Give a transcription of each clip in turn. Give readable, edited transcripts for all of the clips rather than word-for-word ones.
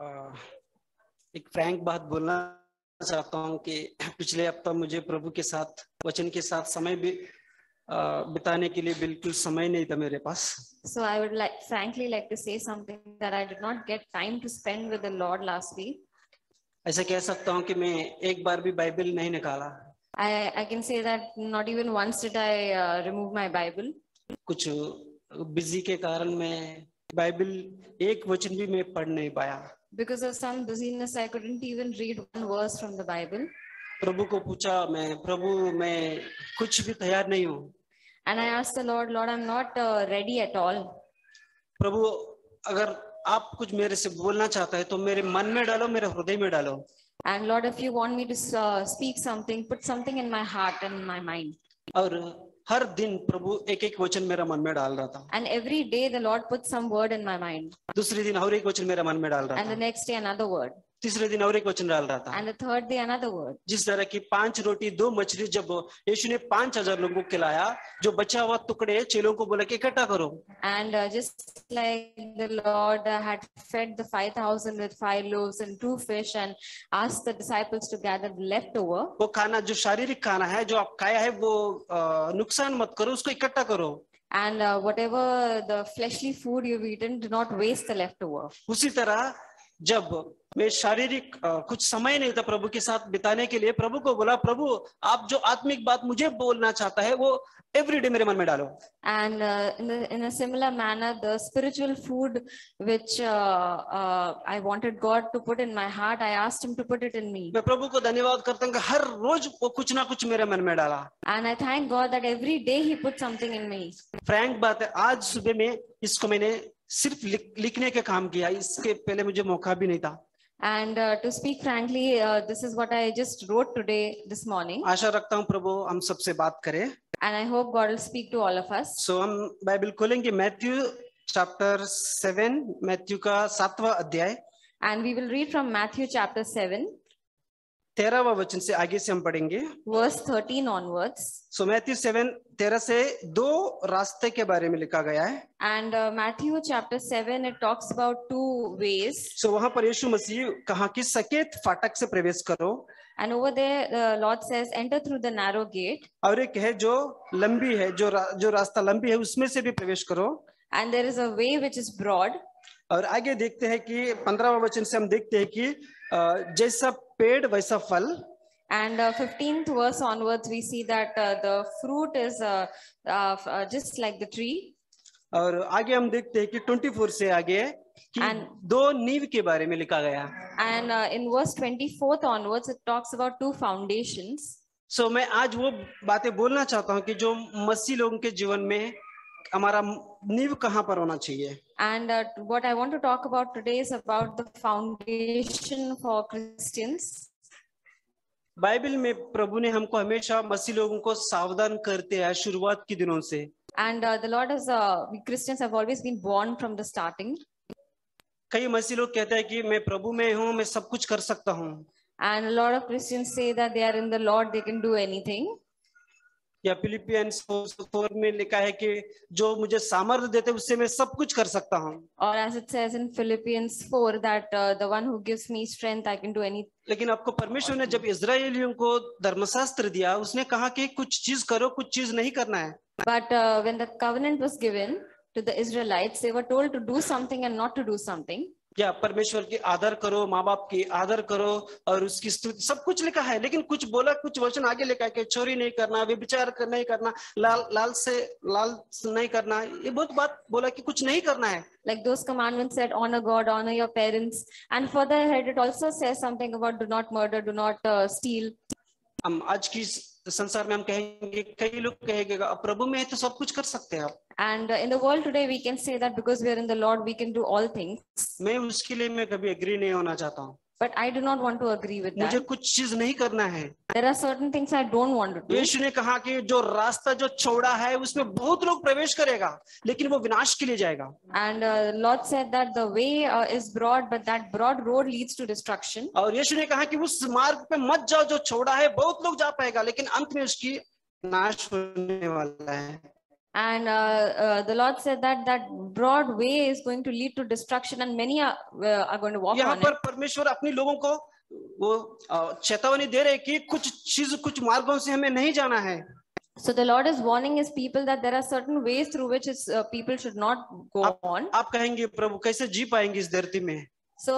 एक फ्रैंक बात बोलना चाहता हूँ कि पिछले हफ्ता मुझे प्रभु के साथ वचन के साथ समय भी बिताने के लिए बिल्कुल समय नहीं था मेरे पास. So I would frankly like to say something that I did not get time to spend with the Lord last week. ऐसा कह सकता हूँ कि मैं एक बार भी बाइबल नहीं निकाला. I can say that not even once did I remove my Bible. कुछ बिजी के कारण मैं बाइबल एक वचन भी मैं पढ़ नहीं पाया. Because of some busyness, I couldn't even read one verse from the Bible. प्रभु को पूछा मैं, प्रभु मैं कुछ भी तैयार नहीं हूँ. And I asked the Lord, Lord, I'm not ready at all. प्रभु अगर आप कुछ मेरे से बोलना चाहता है तो मेरे मन में डालो, मेरे हृदय में डालो. And Lord, if you want me to speak something, put something in my heart and in my mind. और हर दिन प्रभु एक एक वचन मेरा मन में डाल रहा था. And every day the Lord put some word in my mind. दूसरे दिन और एक वचन मेरा मन में डाल रहा था. And the next day another word. तीसरे दिन और एक वचन डाल रहा था. And the third day another word. जिस तरह की 5 रोटी 2 मछली जब यीशु ने 5000 लोगों को खिलाया, जो बचा हुआ टुकड़े चेलों को बोला कि इकट्ठा करो. And just like the Lord had fed the 5,000 with 5 loaves and 2 fish and asked the disciples to gather the leftover. वो खाना जो शारीरिक खाना है, जो आप खाया है, वो नुकसान मत करो, उसको इकट्ठा करो. And whatever the fleshly food you've eaten, do not waste the leftover. उसी तरह जब मैं शारीरिक कुछ समय नहीं था प्रभु के साथ बिताने के लिए, प्रभु को बोला, प्रभु आप जो आत्मिक बात मुझे बोलना चाहता है वो एवरीडे मेरे मन में डालो. And in a similar manner, the spiritual food which I wanted God to put in my heart, I asked Him to put it in me. मैं प्रभु को धन्यवाद करता हूँ कि हर रोज वो कुछ ना कुछ मेरे मन में डाला. And I thank God that every day He put something in me. Frank बात है, आज सुबह में इसको मैंने सिर्फ लिखने का काम किया, इसके पहले मुझे मौका भी नहीं था. And to speak frankly, this is what I just wrote today, this morning. आशा रखता हूँ प्रभु हम सबसे बात करे. And I hope God will speak to all of us. So हम बाइबल खोलेंगे मैथ्यू चैप्टर 7, मैथ्यू का 7वां अध्याय. And we will read from Matthew chapter 7. 13वां वचन से आगे से हम पढ़ेंगे. Verse 13 onwards. So मैथ्यू 7:13 से 2 रास्ते के बारे में लिखा गया है. And Matthew chapter 7, it talks about 2 ways. So वहां पर यीशु मसीह कहा कि सकेत फाटक से प्रवेश करो. And over there the Lord says, enter through the narrow gate. और एक है जो लंबी है, जो रास्ता लंबी है उसमें से भी प्रवेश करो. And there is a way which is broad. और आगे देखते हैं कि 15वां वचन से हम देखते हैं कि जैसा पेड़ वैसा फल. And 15th verse onwards we see that the fruit is just like the tree. और आगे हम देखते हैं कि 24 से आगे कि 2 नींव के बारे में लिखा गया. And in verse 24th onwards it talks about 2 foundations. So मैं आज वो बातें बोलना चाहता हूँ कि जो मसीह लोगों के जीवन में हमारा नींव कहाँ पर होना चाहिए. And what I want to talk about today is about the foundation for Christians. Bible में प्रभु ने हमको हमेशा मसीह लोगों को सावधान करते हैं शुरुआत के दिनों से. And the Lord has we Christians have always been warned from the starting. कई मसीह लोग कहते हैं कि मैं प्रभु में हूँ, मैं सब कुछ कर सकता हूँ. And a lot of Christians say that they are in the Lord, they can do anything. या फिलिपियंस 4 में लिखा है कि जो मुझे सामर्थ्य देते उससे मैं सब कुछ कर सकता हूँ. Or as it says in Philippians 4 that the one who gives me strength, I can do anything. लेकिन आपको परमेश्वर ने जब इस्राएलियों को धर्मशास्त्र दिया, उसने कहा कि कुछ चीज करो, कुछ चीज नहीं करना है. But when the covenant was given to the Israelites, they were told to do something and not to do something. या परमेश्वर की आदर करो, माँ बाप की आदर करो और उसकी स्तुति, सब कुछ लिखा है. लेकिन कुछ बोला, कुछ वचन आगे लिखा है कि चोरी नहीं करना, व्यभिचार नहीं करना, लाल नहीं करना. ये बहुत बात बोला कि कुछ नहीं करना है. Like those commandments said, honor God, honor your parents. And further ahead it also says something about do not murder, do not steal. हम आज की संसार में हम कहेंगे, कई लोग कहेंगे प्रभु में है तो सब कुछ कर सकते हैं आप. And in the world today we can say that because we are in the Lord we can do all things. मैं उसके लिए मैं कभी एग्री नहीं होना चाहता हूँ. But I do not want to agree with that. मुझे कुछ चीज नहीं करना है. There are certain things I don't want to do. यीशु ने कहा कि जो रास्ता जो चौड़ा है उसमें बहुत लोग प्रवेश करेगा, लेकिन वो विनाश के लिए जाएगा. And Lord said that the way is broad, but that broad road leads to destruction. और यीशु ने कहा कि उस मार्ग पे मत जाओ जो चौड़ा है, बहुत लोग जा पाएगा लेकिन अंत में उसकी नाश होने वाला है. And the Lord said that that broad way is going to lead to destruction, and many are going to walk यहाँ on पर it. परमेश्वर अपने लोगों को वो चेतावनी दे रहे कि कुछ मार्गों से हमें नहीं जाना है. So the Lord is warning his people that there are certain ways through which his people should not go on. आप कहेंगे प्रभु कैसे जी पाएंगे इस धरती में? So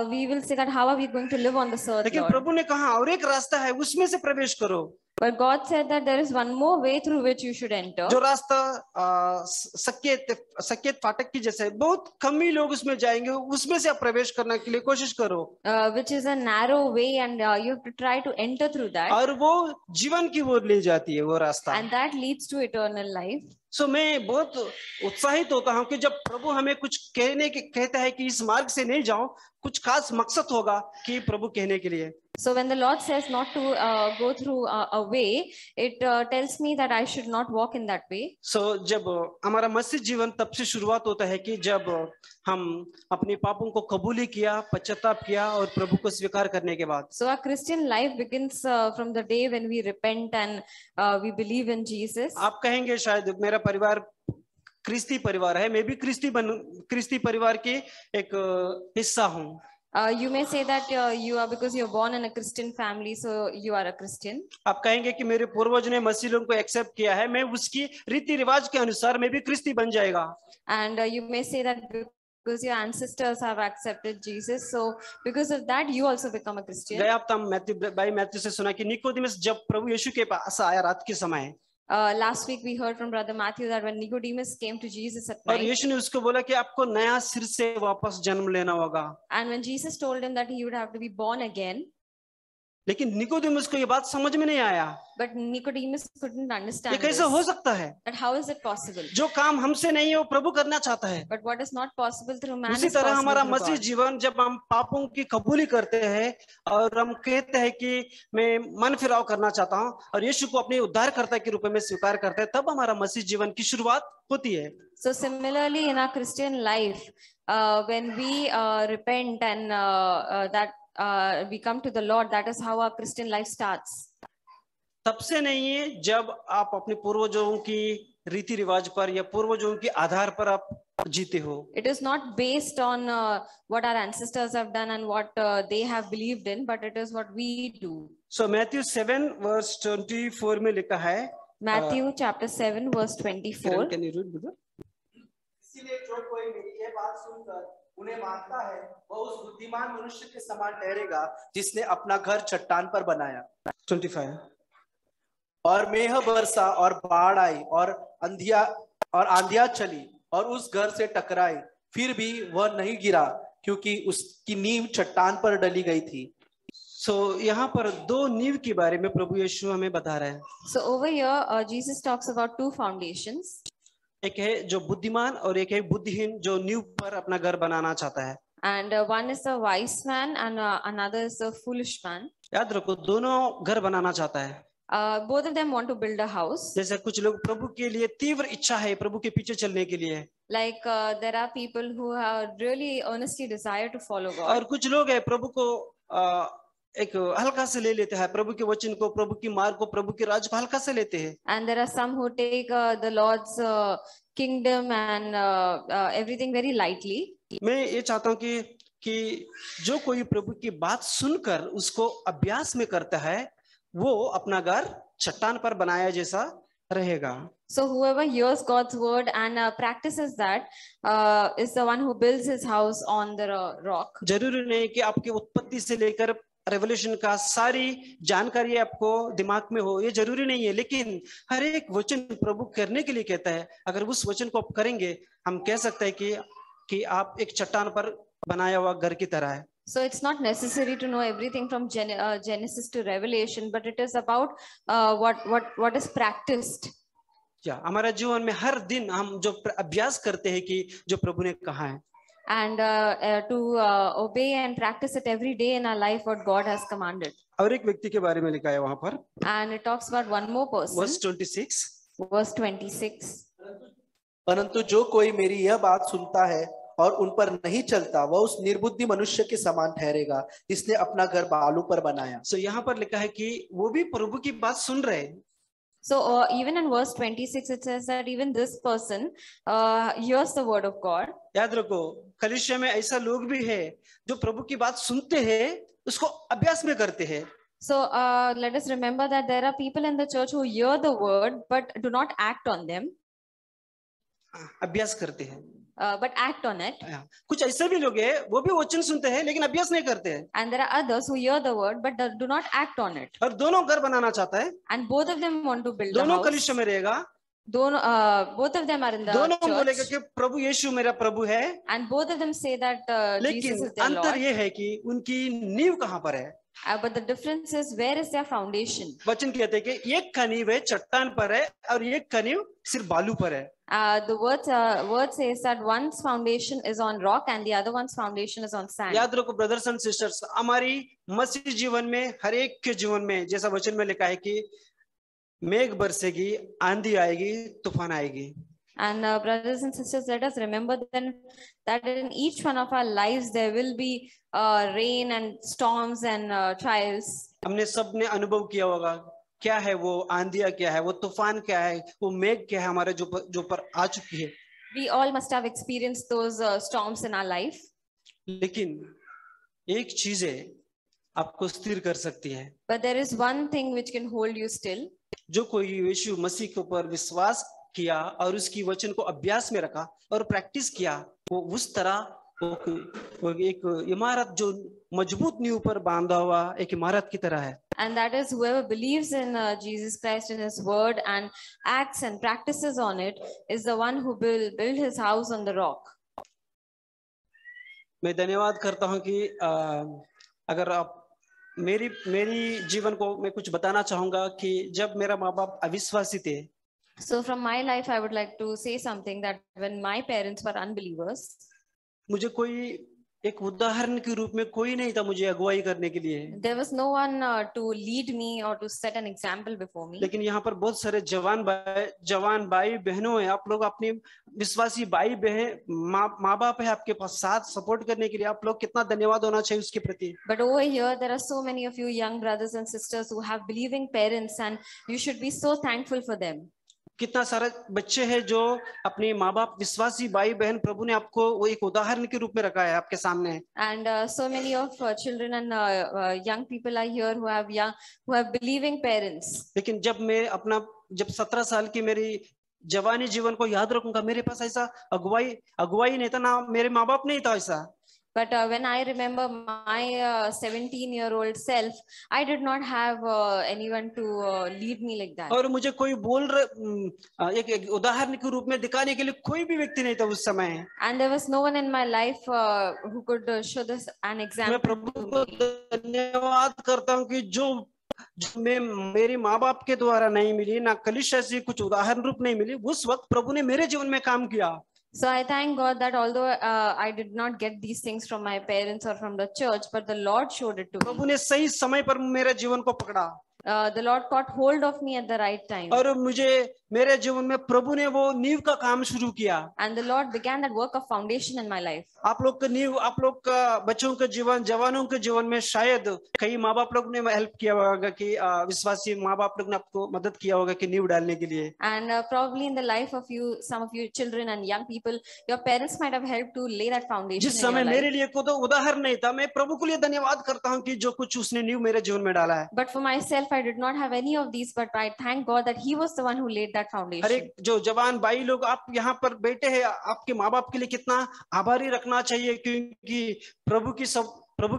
we will say that how are we going to live on this earth, लेकिन Lord? प्रभु ने कहा और एक रास्ता है, उसमें से प्रवेश करो. But God said that there is one more way through which you should enter. जो रास्ता सकेत फाटक की जैसे बहुत कम ही लोग उसमें जाएंगे, उसमें से आप प्रवेश करने के लिए कोशिश करो. Which is a narrow way, and you have to try to enter through that. और वो जीवन की ओर ले जाती है वो रास्ता. And that leads to eternal life. सो मैं बहुत उत्साहित होता हूँ कि जब प्रभु हमें कुछ कहता है कि इस मार्ग से नहीं जाओ, कुछ खास मकसद होगा कि प्रभु कहने के लिए. So when the Lord says not to go through a way, it tells me that I should not walk in that way. So जब हमारा मसीह जीवन तब से शुरुआत होता है कि जब हम अपने पापों को कबूली किया, पश्चाताप किया और प्रभु को स्वीकार करने के बाद. So our Christian life begins from the day when we repent and we believe in Jesus. आप कहेंगे शायद मेरा परिवार क्रिस्ती परिवार है, मैं भी क्रिस्ती परिवार के एक हिस्सा हूँ. You may say that you are because you're born in a Christian family, so you are a Christian. आप कहेंगे कि मेरे पूर्वजों ने मसीह लोगों को एक्सेप्ट किया है, मैं उसकी रीति रिवाज के अनुसार मैं भी क्रिस्ती बन जाएगा. And you may say that because your ancestors have accepted Jesus, so because of that you also become a Christian. गए हफ्ता मैथ्यू से सुना कि निकोदेमुस जब प्रभु यीशु के पास आया रात के समय. Last week we heard from Brother Matthew that when Nicodemus came to Jesus at और night, यीशु ने उसको बोला कि आपको नया सिर से वापस जन्म लेना होगा. and when Jesus told him that he would have to be born again, लेकिन निकोदेमुस को ये बात समझ में नहीं आया. but Nicodemus couldn't ये understand कैसे this. हो सकता है? That how is it possible? जो काम हमसे नहीं है वो प्रभु करना चाहता है. But what is not possible through man उसी is तरह possible हमारा through मसीह God. जीवन जब हम पापों की कबूली करते हैं और हम कहते हैं कि मैं मन फिराव करना चाहता हूं और यीशु को अपने उद्धारकर्ता के रूप में स्वीकार करते हैं, तब हमारा मसीह जीवन की शुरुआत होती है. So similarly in our Christian life, when we repent and that we come to the Lord, that is how our Christian life starts. तब से नहीं है जब आप अपने पूर्वजों की रीति रिवाज पर या पूर्वजों के आधार पर आप जीते हो. It is not based on what our ancestors have done and what they have believed in, but it is what we do. So Matthew 7 verse 24 में लिखा है. Matthew chapter 7 verse 24. Can you read, brother? इसीलिए जो कोई मेरी यह बात सुनकर उन्हें मानता है वह उस बुद्धिमान मनुष्य के समान ठहरेगा जिसने अपना घर चट्टान पर बनाया. 25. और मेघ बरसा और बाढ़ आई और आंधियां चली और उस घर से टकराई, फिर भी वह नहीं गिरा क्योंकि उसकी नींव चट्टान पर डली गई थी. So यहाँ पर दो नींव के बारे में प्रभु यीशु हमें बता रहे हैं. So over here Jesus talks about two foundations. एक है जो बुद्धिमान और एक है बुद्धिहीन जो नींव पर अपना घर बनाना चाहता है. And one is a wise man and another is a foolish man. याद रखो दोनों घर बनाना चाहता है. Both of them want to build a house. जैसे कुछ लोग प्रभु के लिए तीव्र इच्छा है प्रभु के पीछे चलने के लिए, Like there are people who have really earnestly desire to follow God. और कुछ लोग है प्रभु को एक हल्का से ले लेते हैं, प्रभु के वचन को, प्रभु की मार्ग को, प्रभु के राज को हल्का से लेते हैं. And there are some who take the Lord's kingdom and everything very lightly. मैं ये चाहता हूँ कि जो कोई प्रभु की बात सुनकर उसको अभ्यास में करता है वो अपना घर चट्टान पर बनाया जैसा रहेगा. So whoever hears God's word and practices that is the one who builds his house on the rock. जरूरी नहीं कि आपके उत्पत्ति से लेकर रेवल्यूशन का सारी जानकारी आपको दिमाग में हो, ये जरूरी नहीं है, लेकिन हर एक वचन प्रभु करने के लिए कहता है. अगर उस वचन को आप करेंगे हम कह सकते हैं कि आप एक चट्टान पर बनाया हुआ घर की तरह है. So it's not necessary to know everything from Genesis to Revelation, but it is about what is practiced. क्या हमारा जीवन में हर दिन हम जो अभ्यास करते हैं कि जो प्रभु ने कहा है, and to obey and practice it every day in our life what God has commanded. और एक व्यक्ति के बारे में लिखा है वहां पर, And it talks about one more person. verse 26. Verse 26. परंतु जो कोई मेरी यह बात सुनता है और उन पर नहीं चलता वह उस निर्बुद्धि मनुष्य के समान ठहरेगा जिसने अपना घर बालू पर बनाया. So यहाँ पर लिखा है कि वो भी प्रभु की बात सुन रहे हैं. So even in verse 26, it says that even this person hears the word of God. याद रखो कलीसिया में ऐसा लोग भी है जो प्रभु की बात सुनते हैं उसको अभ्यास में करते हैं. So let us remember that there are people in the church who hear the word but do not act on them. अभ्यास करते हैं. But act on it. कुछ ऐसे भी लोग हैं वो भी वचन सुनते हैं लेकिन अभ्यास नहीं करते हैं. And there are others who hear the word but do not act on it. और दोनों घर बनाना चाहता है. And both of them want to build a दोनों house. कलीसिया में रहेगा. Both of them are in the दोनों बोलेगा church. कि प्रभु यीशु मेरा प्रभु है. And both of them say that Jesus लेकिन is their अंतर Lord. ये है कि उनकी नींव कहाँ पर है. But the difference is where is their foundation? वचन कहते हैं कि एक का नींव है चट्टान पर है और एक का नींव सिर्फ बालू पर है. The word says that one's foundation is on rock and the other one's foundation is on sand. याद रखो ब्रदर्स एंड सिस्टर्स हमारी मसीह जीवन में हर एक के जीवन में जैसा वचन में लिखा है कि मेघ बरसेगी आंधी आएगी तूफान आएगी. And brothers and sisters, let us remember then that in each one of our lives there will be rain and storms and trials. हमने सबने अनुभव किया होगा क्या है वो आंधिया क्या है वो तूफान क्या है वो मेघ क्या है हमारे जो पर आ चुकी है. We all must have experienced those storms in our life. लेकिन एक चीज है आपको स्थिर कर सकती है. But there is one thing which can hold you still. जो कोई यीशु मसीह के ऊपर विश्वास किया और उसकी वचन को अभ्यास में रखा और प्रैक्टिस किया वो उस तरह वो एक इमारत जो मजबूत नींव पर बांधा हुआ एक इमारत की तरह है. And that is whoever believes in Jesus Christ and his word and acts and practices on it is the one who will build his house on the rock. मैं धन्यवाद करता हूं कि अगर आप मेरी जीवन को मैं कुछ बताना चाहूंगा कि जब मेरा माँ बाप अविश्वासी थे. So from my life I would like to say something that when my parents were unbelievers, मुझे कोई एक उदाहरण के रूप में कोई नहीं था मुझे अगुवाई करने के लिए. there was no one to lead me or to set an example before me. लेकिन यहाँ पर बहुत सारे जवान भाई बहनों हैं. आप लोग अपने विश्वासी भाई बहन माँ बाप है आपके पास साथ सपोर्ट करने के लिए. आप लोग कितना धन्यवाद होना चाहिए उसके प्रति. But over here there are so many of you young brothers and sisters who have believing parents and you should be so thankful for them. कितना सारे बच्चे हैं जो अपने माँ बाप विश्वासी भाई बहन प्रभु ने आपको वो एक उदाहरण के रूप में रखा है आपके सामने. And so many of children and young people are here who have believing parents. लेकिन जब 17 साल की मेरी जवानी जीवन को याद रखूंगा मेरे पास ऐसा अगुवाई नहीं था ना मेरे माँ बाप नहीं था ऐसा. But when I remember my 17-year-old self, I did not have anyone to lead me like that. और मुझे कोई एक उदाहरण के रूप में दिखाने के लिए कोई भी व्यक्ति नहीं था उस समय. And there was no one in my life who could show this an example. मैं प्रभु को धन्यवाद करता हूँ कि जो मैं मेरे माँ बाप के द्वारा नहीं मिली ना कलीसिया से कुछ उदाहरण रूप नहीं मिली उस वक्त प्रभु ने मेरे जीवन में काम किया. So I thank God that although I did not get these things from my parents or from the church, but the Lord showed it to me. प्रभु ने सही समय पर मेरे जीवन को पकड़ा. The Lord caught hold of me at the right time. और मेरे जीवन में प्रभु ने वो नींव का काम शुरू किया. And the Lord began that work of foundation in my life. आप लोग का नींव आप लोग का बच्चों के जीवन जवानों के जीवन में शायद कई माँ बाप लोग ने हेल्प किया होगा कि विश्वासी माँ बाप लोग ने आपको मदद किया होगा कि नींव डालने के लिए. And probably in the life of you, some of you children and young people, your parents might have helped to lay that foundation. जिस समय मेरे लिए को तो उदाहरण नहीं था मैं प्रभु के लिए धन्यवाद करता हूँ कि जो कुछ उसने नींव मेरे जीवन में डाला है. But for myself, I did not have any of these, but I thank God that He was the one who laid that foundation. हर एक जो जवान भाई लोग आप यहाँ पर बैठे हैं आपके माँ बाप के लिए कितना आभारी रखना चाहिए क्योंकि प्रभु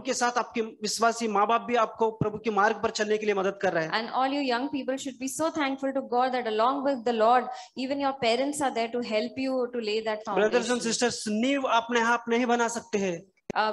के साथ आपके विश्वासी माँ बाप भी आपको प्रभु के मार्ग पर चलने के लिए मदद कर रहे हैं. And all you young people should be so thankful to God that along with the Lord, even your parents are there to help you to lay that foundation. Brothers and sisters, नींव अपने आप नहीं बना सकते हैं.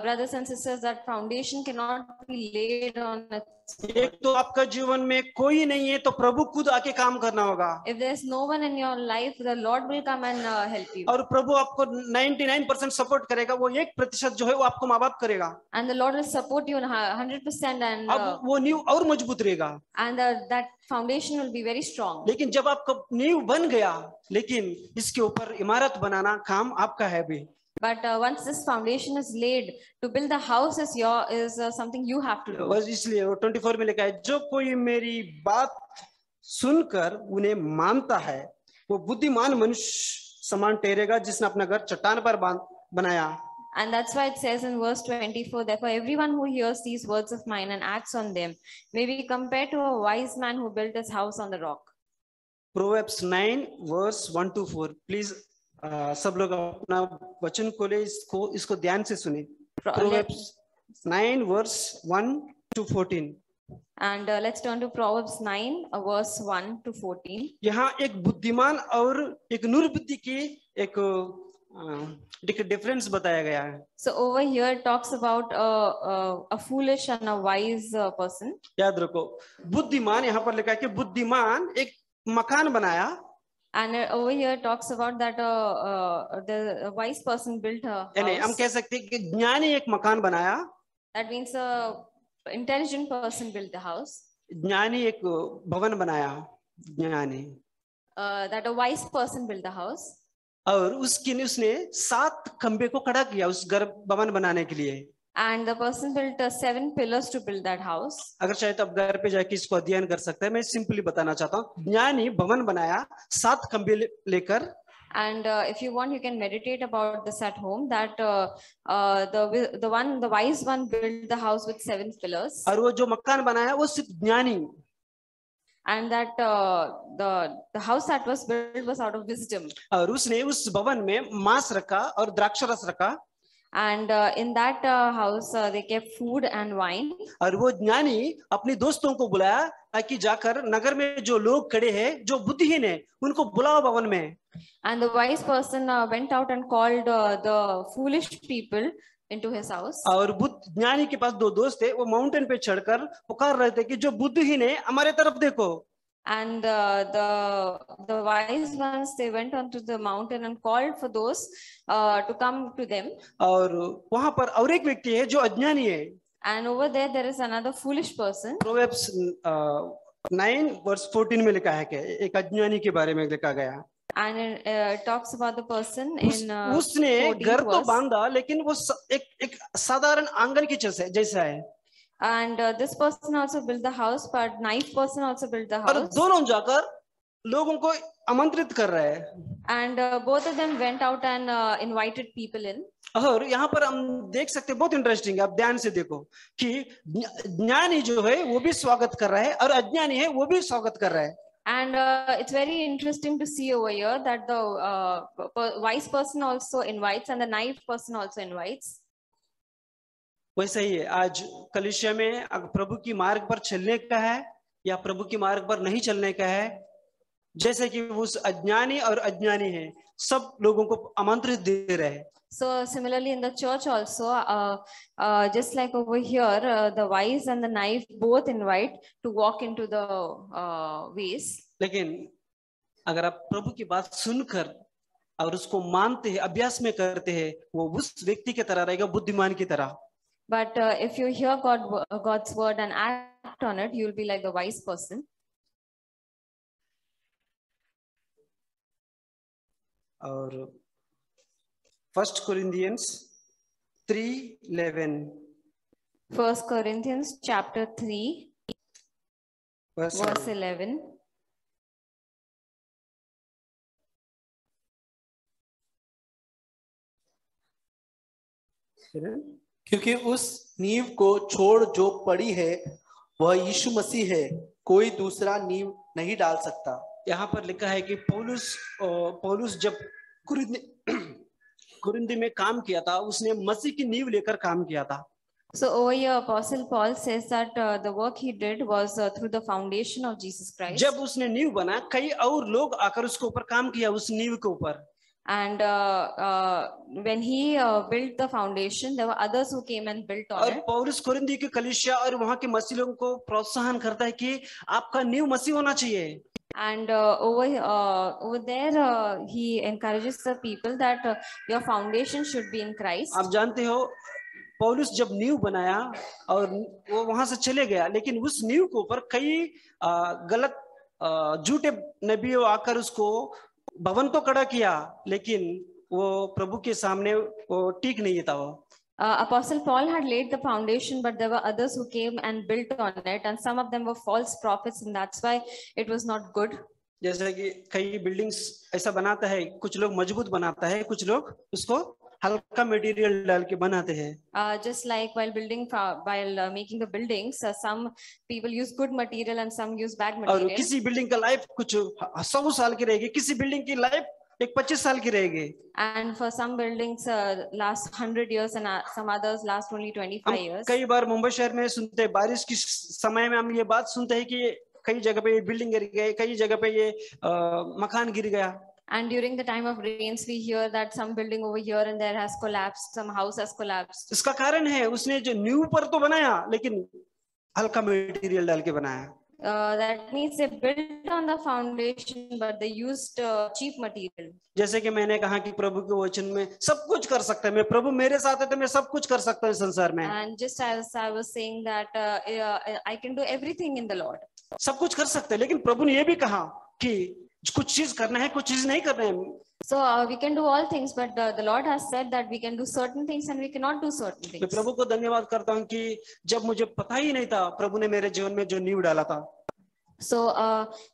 Brothers and sisters, that foundation cannot be laid on its own. एक तो आपका जीवन में कोई नहीं है तो प्रभु खुद आके काम करना होगा. If there's no one in your life, the Lord will come and help you. और प्रभु आपको 99% सपोर्ट करेगा वो 1% जो है वो आपको माँ बाप करेगा. And the Lord will support you 100% and अब वो नींव और मजबूत रहेगा. And that foundation will be very strong. लेकिन जब आपका नींव बन गया लेकिन इसके ऊपर इमारत बनाना काम आपका है भी. But once this foundation is laid, to build the house is something you have to do. बस इसलिए 24 में लिखा है जो कोई मेरी बात सुनकर उन्हें मानता है वो बुद्धिमान मनुष्य समान ठहरेगा जिसने अपना घर चट्टान पर बनाया। And that's why it says in verse 24, therefore everyone who hears these words of mine and acts on them may be compared to a wise man who built his house on the rock. Proverbs 9 verse 1 to 4 please सब लोग अपना वचन खोले, इसको ध्यान से सुने। Proverbs 9 verse 1 to 14 and let's turn to Proverbs 9 verse 1 to 14. यहाँ एक बुद्धिमान और एक निर्बुद्धि की एक डिफरेंस बताया गया है। So over here it talks about a foolish and a wise person. याद रखो, बुद्धिमान यहाँ पर लिखा है कि बुद्धिमान एक मकान बनाया, and over here it talks about that the wise person built a यानी हम house. कह सकते हैं कि ज्ञानी एक मकान बनाया, That means a intelligent person built the house. ज्ञानी एक भवन बनाया, ज्ञानी that a wise person built the house. और उसने 7 खंबे को खड़ा किया उस घर भवन बनाने के लिए। And the person built 7 pillars to build that house. अगर चाहे तो आप घर पे जाके इसको अध्ययन कर सकते हैं, मैं सिंपली बताना चाहता हूँ। ज्ञानी भवन बनाया 7 खंबे लेकर। And if you want, you can meditate about this at home. That the wise one built the house with 7 pillars. और वो जो मकान बनाया वो सिर्फ ज्ञानी। And that the house that was built was out of wisdom. और उसने उस भवन में मांस रखा और द्राक्ष रस रखा। And in that house they kept food and wine. और वो ज्ञानी अपने दोस्तों को बुलाया ताकि जाकर नगर में जो लोग खड़े हैं, जो बुद्धिहीन है, उनको बुलाओ भवन में। And the wise person went out and called the foolish people into his house. और ज्ञानी के पास 2 दोस्त थे, वो माउंटेन पे चढ़कर पुकार रहे थे कि जो बुद्धिहीन है हमारे तरफ देखो। And the wise ones, they went onto the mountain and called for those to come to them. और वहां पर और एक व्यक्ति है जो अज्ञानी है। And over there is another foolish person. Proverbs 9 verse 14 में लिखा है कि एक अज्ञानी के बारे में लिखा गया। And it talks about the person in उसने घर तो बांधा लेकिन वो एक साधारण आंगन की जैसा है। And this person also built the house, but naive person also built the और house. दोनों जाकर लोगों को आमंत्रित कर रहे हैं। And both of them went out and invited people in. और यहाँ पर हम देख सकते हैं, बहुत इंटरेस्टिंग है, आप ध्यान से देखो कि ज्ञानी जो है वो भी स्वागत कर रहा है और अज्ञानी है वो भी स्वागत कर रहा है। And it's very interesting to see over here that the wise person also invites and the naive person also invites. वैसे ही है आज कलीसिया में, अगर प्रभु की मार्ग पर चलने का है या प्रभु की मार्ग पर नहीं चलने का है, जैसे कि उस अज्ञानी और अज्ञानी है, सब लोगों को आमंत्रित दे रहे हैं। So similarly in the church also, just like over here, the wise and the naive both invite to walk into the ways. लेकिन अगर आप प्रभु की बात सुनकर और उसको मानते हैं, अभ्यास में करते हैं, वो उस व्यक्ति की तरह रहेगा, बुद्धिमान की तरह। But if you hear God's word and act on it, you will be like the wise person. और 1 Corinthians 3:11 1 Corinthians chapter 3 verse 11. क्योंकि उस नींव को छोड़ जो पड़ी है वह यीशु मसीह है, कोई दूसरा नींव नहीं डाल सकता। यहाँ पर लिखा है कि पौलुस जब कुरिन्थ में काम किया था, उसने मसीह की नींव लेकर काम किया था। So over here, Apostle Paul says that the work he did was through the foundation of Jesus Christ. जब उसने नींव बना, कई और लोग आकर उसके ऊपर काम किया, उस नींव के ऊपर। And when he built the foundation, there were others who came and built on और it. पौलुस कुरिन्थ के कलीसिया और वहाँ के मसीह लोगों को प्रोत्साहन करता है कि आपका नींव मसीह होना चाहिए। And over there, he encourages the people that your foundation should be in Christ. आप जानते हो, पौलुस जब नींव बनाया और वो वहां से चले गया, लेकिन उस नींव के ऊपर कई गलत झूठे नबियों आकर उसको भवन तो खड़ा किया, लेकिन वो प्रभु के सामने वो ठीक नहीं था। वो Apostle Paul had laid the foundation, but there were others who came and built on it, and some of them were false prophets, and that's why it was not good. जैसे कि कई बिल्डिंग्स ऐसा बनाता है, कुछ लोग मजबूत बनाता है, कुछ लोग उसको हल्का मटेरियल डाल के बनाते हैं. Just like while making the buildings, some people use good material and some use bad और material. किसी बिल्डिंग का लाइफ कुछ 100 साल की रहेगी, किसी बिल्डिंग की लाइफ एक 25 साल की रहेगी. And for some buildings last 100 years and some others last only 25 years. कई बार मुंबई शहर में सुनते हैं, बारिश के समय में हम ये बात सुनते हैं कि कई जगह पे ये बिल्डिंग गिर गए, कई जगह पे ये मकान गिर गया. And during the time of rains, we hear that some building over here and there has collapsed, some house has collapsed. इसका कारण है उसने जो नींव पर तो बनाया लेकिन हल्का मटेरियल डाल के बनाया. That means they built on the foundation, but they used cheap material. जैसे कि मैंने कहा कि प्रभु के वचन में सब कुछ कर सकता है, मैं प्रभु मेरे साथ है तो मैं सब कुछ कर सकता हूँ संसार में. And just as I was saying that I can do everything in the Lord. सब कुछ कर सकते हैं, लेकिन प्रभु ने ये भी कहा कि कुछ चीज करना है, कुछ चीज नहीं करना है. So we can do all things, but the Lord has said that we can do certain things and we cannot do certain मैं things. प्रभु को धन्यवाद करता हूँ कि जब मुझे पता ही नहीं था, प्रभु ने मेरे जीवन में जो नींव डाला था. So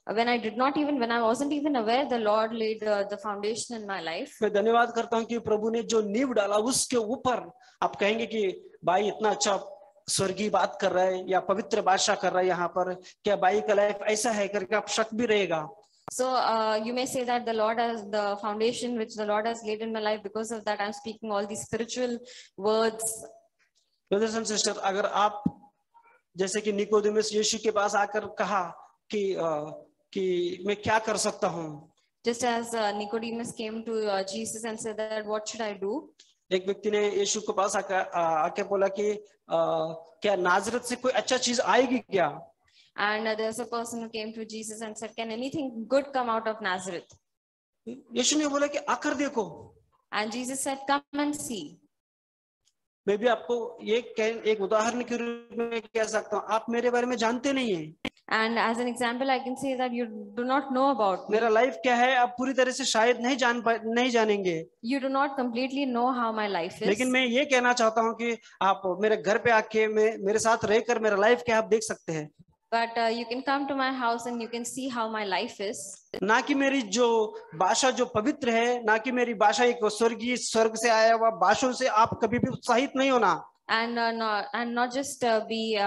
when I wasn't even aware, the Lord laid the foundation in my life. मैं धन्यवाद करता हूँ कि प्रभु ने जो नींव डाला उसके ऊपर आप कहेंगे कि भाई इतना अच्छा स्वर्गीय बात कर रहा है या पवित्र भाषा कर रहा है, यहाँ पर क्या भाई का लाइफ ऐसा है करके आप शक भी रहेगा. So you may say that the Lord has the foundation which the Lord has laid in my life. Because of that, I'm speaking all these spiritual words. Brothers and sisters, अगर आप जैसे कि निकोदेमुस यीशु के पास आकर कहा कि मैं क्या कर सकता हूँ. Just as Nicodemus came to Jesus and said that what should I do? एक व्यक्ति ने यीशु के पास आके बोला कि क्या नाजरत से कोई अच्छा चीज आएगी क्या. And there's a person who came to Jesus and said, can anything good come out of Nazareth? यीशु ने बोला कि आकर देखो. And Jesus said, come and see. मैं भी आपको एक उदाहरण के रूप में कह सकता हूँ, आप मेरे बारे में जानते नहीं हैं. And as an example, I can say that you do not know about me. मेरा लाइफ क्या है आप पूरी तरह से शायद नहीं जानेंगे. You do not completely know how my life is. लेकिन मैं ये कहना चाहता हूँ कि आप मेरे घर पे आके मेरे साथ रहकर मेरा लाइफ क्या आप देख सकते हैं. But you can come to my house and you can see how my life is. ना कि मेरी जो भाषा जो पवित्र है, ना कि मेरी भाषा एक स्वर्ग से आया हुआ भाषाओं से आप कभी भी उत्साहित नहीं होना. And not just be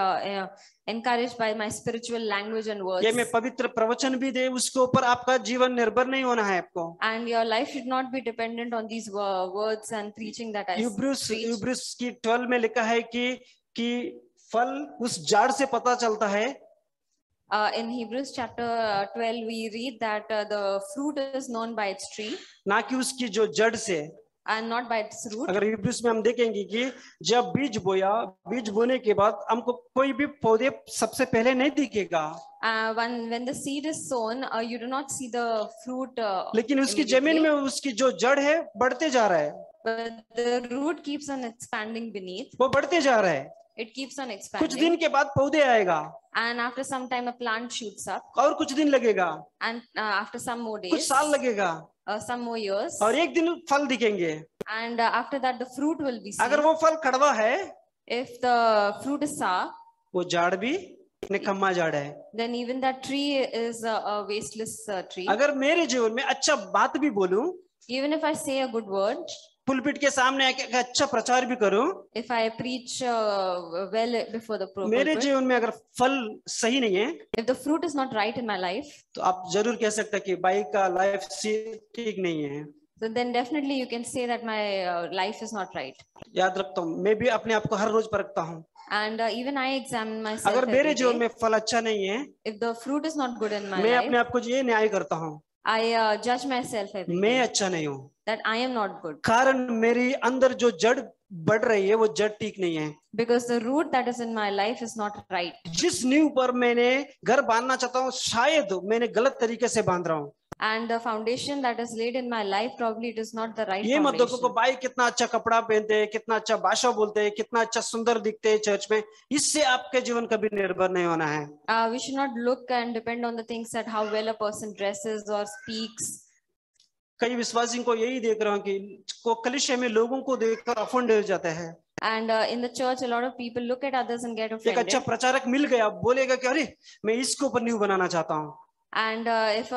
encouraged by my spiritual language and words. ये मैं पवित्र प्रवचन भी दे उसके ऊपर आपका जीवन निर्भर नहीं होना है आपको. And your life should not be dependent on these words and preaching that I preach. यूब्रूस की 12 में लिखा है कि फल उस झाड़ से पता चलता है. In Hebrews chapter 12 we read that the fruit is known by its tree. ना कि उसकी जो जड़ से. And not by its root. अगर यूब्रूस में हम देखेंगे कि जब बीज बोया, बीज बोने के बाद हमको कोई भी पौधे सबसे पहले नहीं दिखेगा. When the seed is sown, you do not see the fruit. लेकिन उसकी जमीन में उसकी जो जड़ है बढ़ते जा रहा है. But the root keeps on expanding beneath. वो बढ़ते जा रहा है. It keeps on expanding. कुछ दिन के बाद पौधे आएगा. And after some time a plant shoots up. और कुछ दिन लगेगा. And after some more days. कुछ साल लगेगा. Some more years. और एक दिन फल दिखेंगे. And after that the fruit will be seen. अगर वो फल कड़वा है, if the fruit is sour, वो झाड़ भी निकम्मा झाड़ है. then even that tree is a wasteless tree. अगर मेरे जीवन में अच्छा बात भी बोलूं, even if I say a good word, pulpit के सामने आके अच्छा प्रचार भी करूं, if I preach well before the pulpit, मेरे जीवन में अगर फल सही नहीं है, if the fruit is not right in my life, तो आप जरूर कह सकते हैं कि भाई का लाइफ ठीक नहीं है. so then definitely you can say that my life is not right. याद रखता हूँ, मैं भी अपने आप को हर रोज परखता हूँ. And even I examine myself. अगर मेरे every जीवन day. में फल अच्छा नहीं है, If the fruit is not good in my मैं life, अपने आप को ये न्याय करता हूँ, I judge myself every मैं day अच्छा नहीं हूँ. that I am not good. कारण मेरी अंदर जो जड़ बढ़ रही है वो जड़ ठीक नहीं है. Because the root that is in my life is not right. जिस नींव पर मैंने घर बांधना चाहता हूँ शायद मैंने गलत तरीके से बांध रहा हूँ. And the foundation that is laid in my life, probably it is not the right ये मत देखो foundation. कि भाई कितना अच्छा कपड़ा पहनते हैं, कितना अच्छा भाषा बोलते हैं, कितना अच्छा सुंदर दिखते हैं चर्च में. इससे आपके जीवन कभी निर्भर नहीं होना है. We should not look and depend on the things that how well a person dresses or speaks. कई विश्वासियों को यही देख रहा हूँ कि को कलीसिया में लोगों को देखकर अफंड हो जाता है. And in the church, a lot of people look at others and get एक अच्छा offended. प्रचारक मिल गया, बोलेगा कि अरे मैं इसके ऊपर न्यू बनाना चाहता हूँ. And if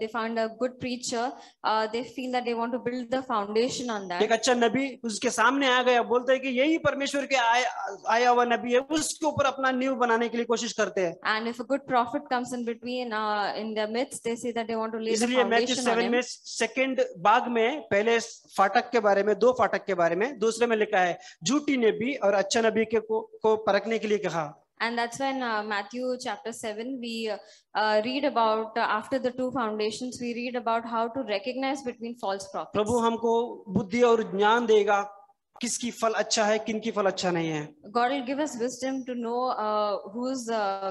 they found a good preacher, they feel that they want to build the foundation on that. एक अच्छा नबी उसके सामने आ गया, बोलते हैं कि यही परमेश्वर के आया हुआ नबी है, उसके ऊपर अपना न्यू बनाने के लिए कोशिश करते हैं. And if a good prophet comes in between, in their midst, they say that they want to lay the इसलिए मैथ्यू foundation on 7 him. में सेकंड भाग में पहले फाटक के बारे में, 2 फाटक के बारे में, दूसरे में लिखा है झूठी नबी और अच्छा नबी के को परखने के लिए कहा. And that's when Matthew chapter 7, we read about, after the 2 foundations, we read about how to recognize between false prophets. प्रभु हमको बुद्धि और ज्ञान देगा किसकी फल अच्छा है, किनकी फल अच्छा नहीं है. God will give us wisdom to know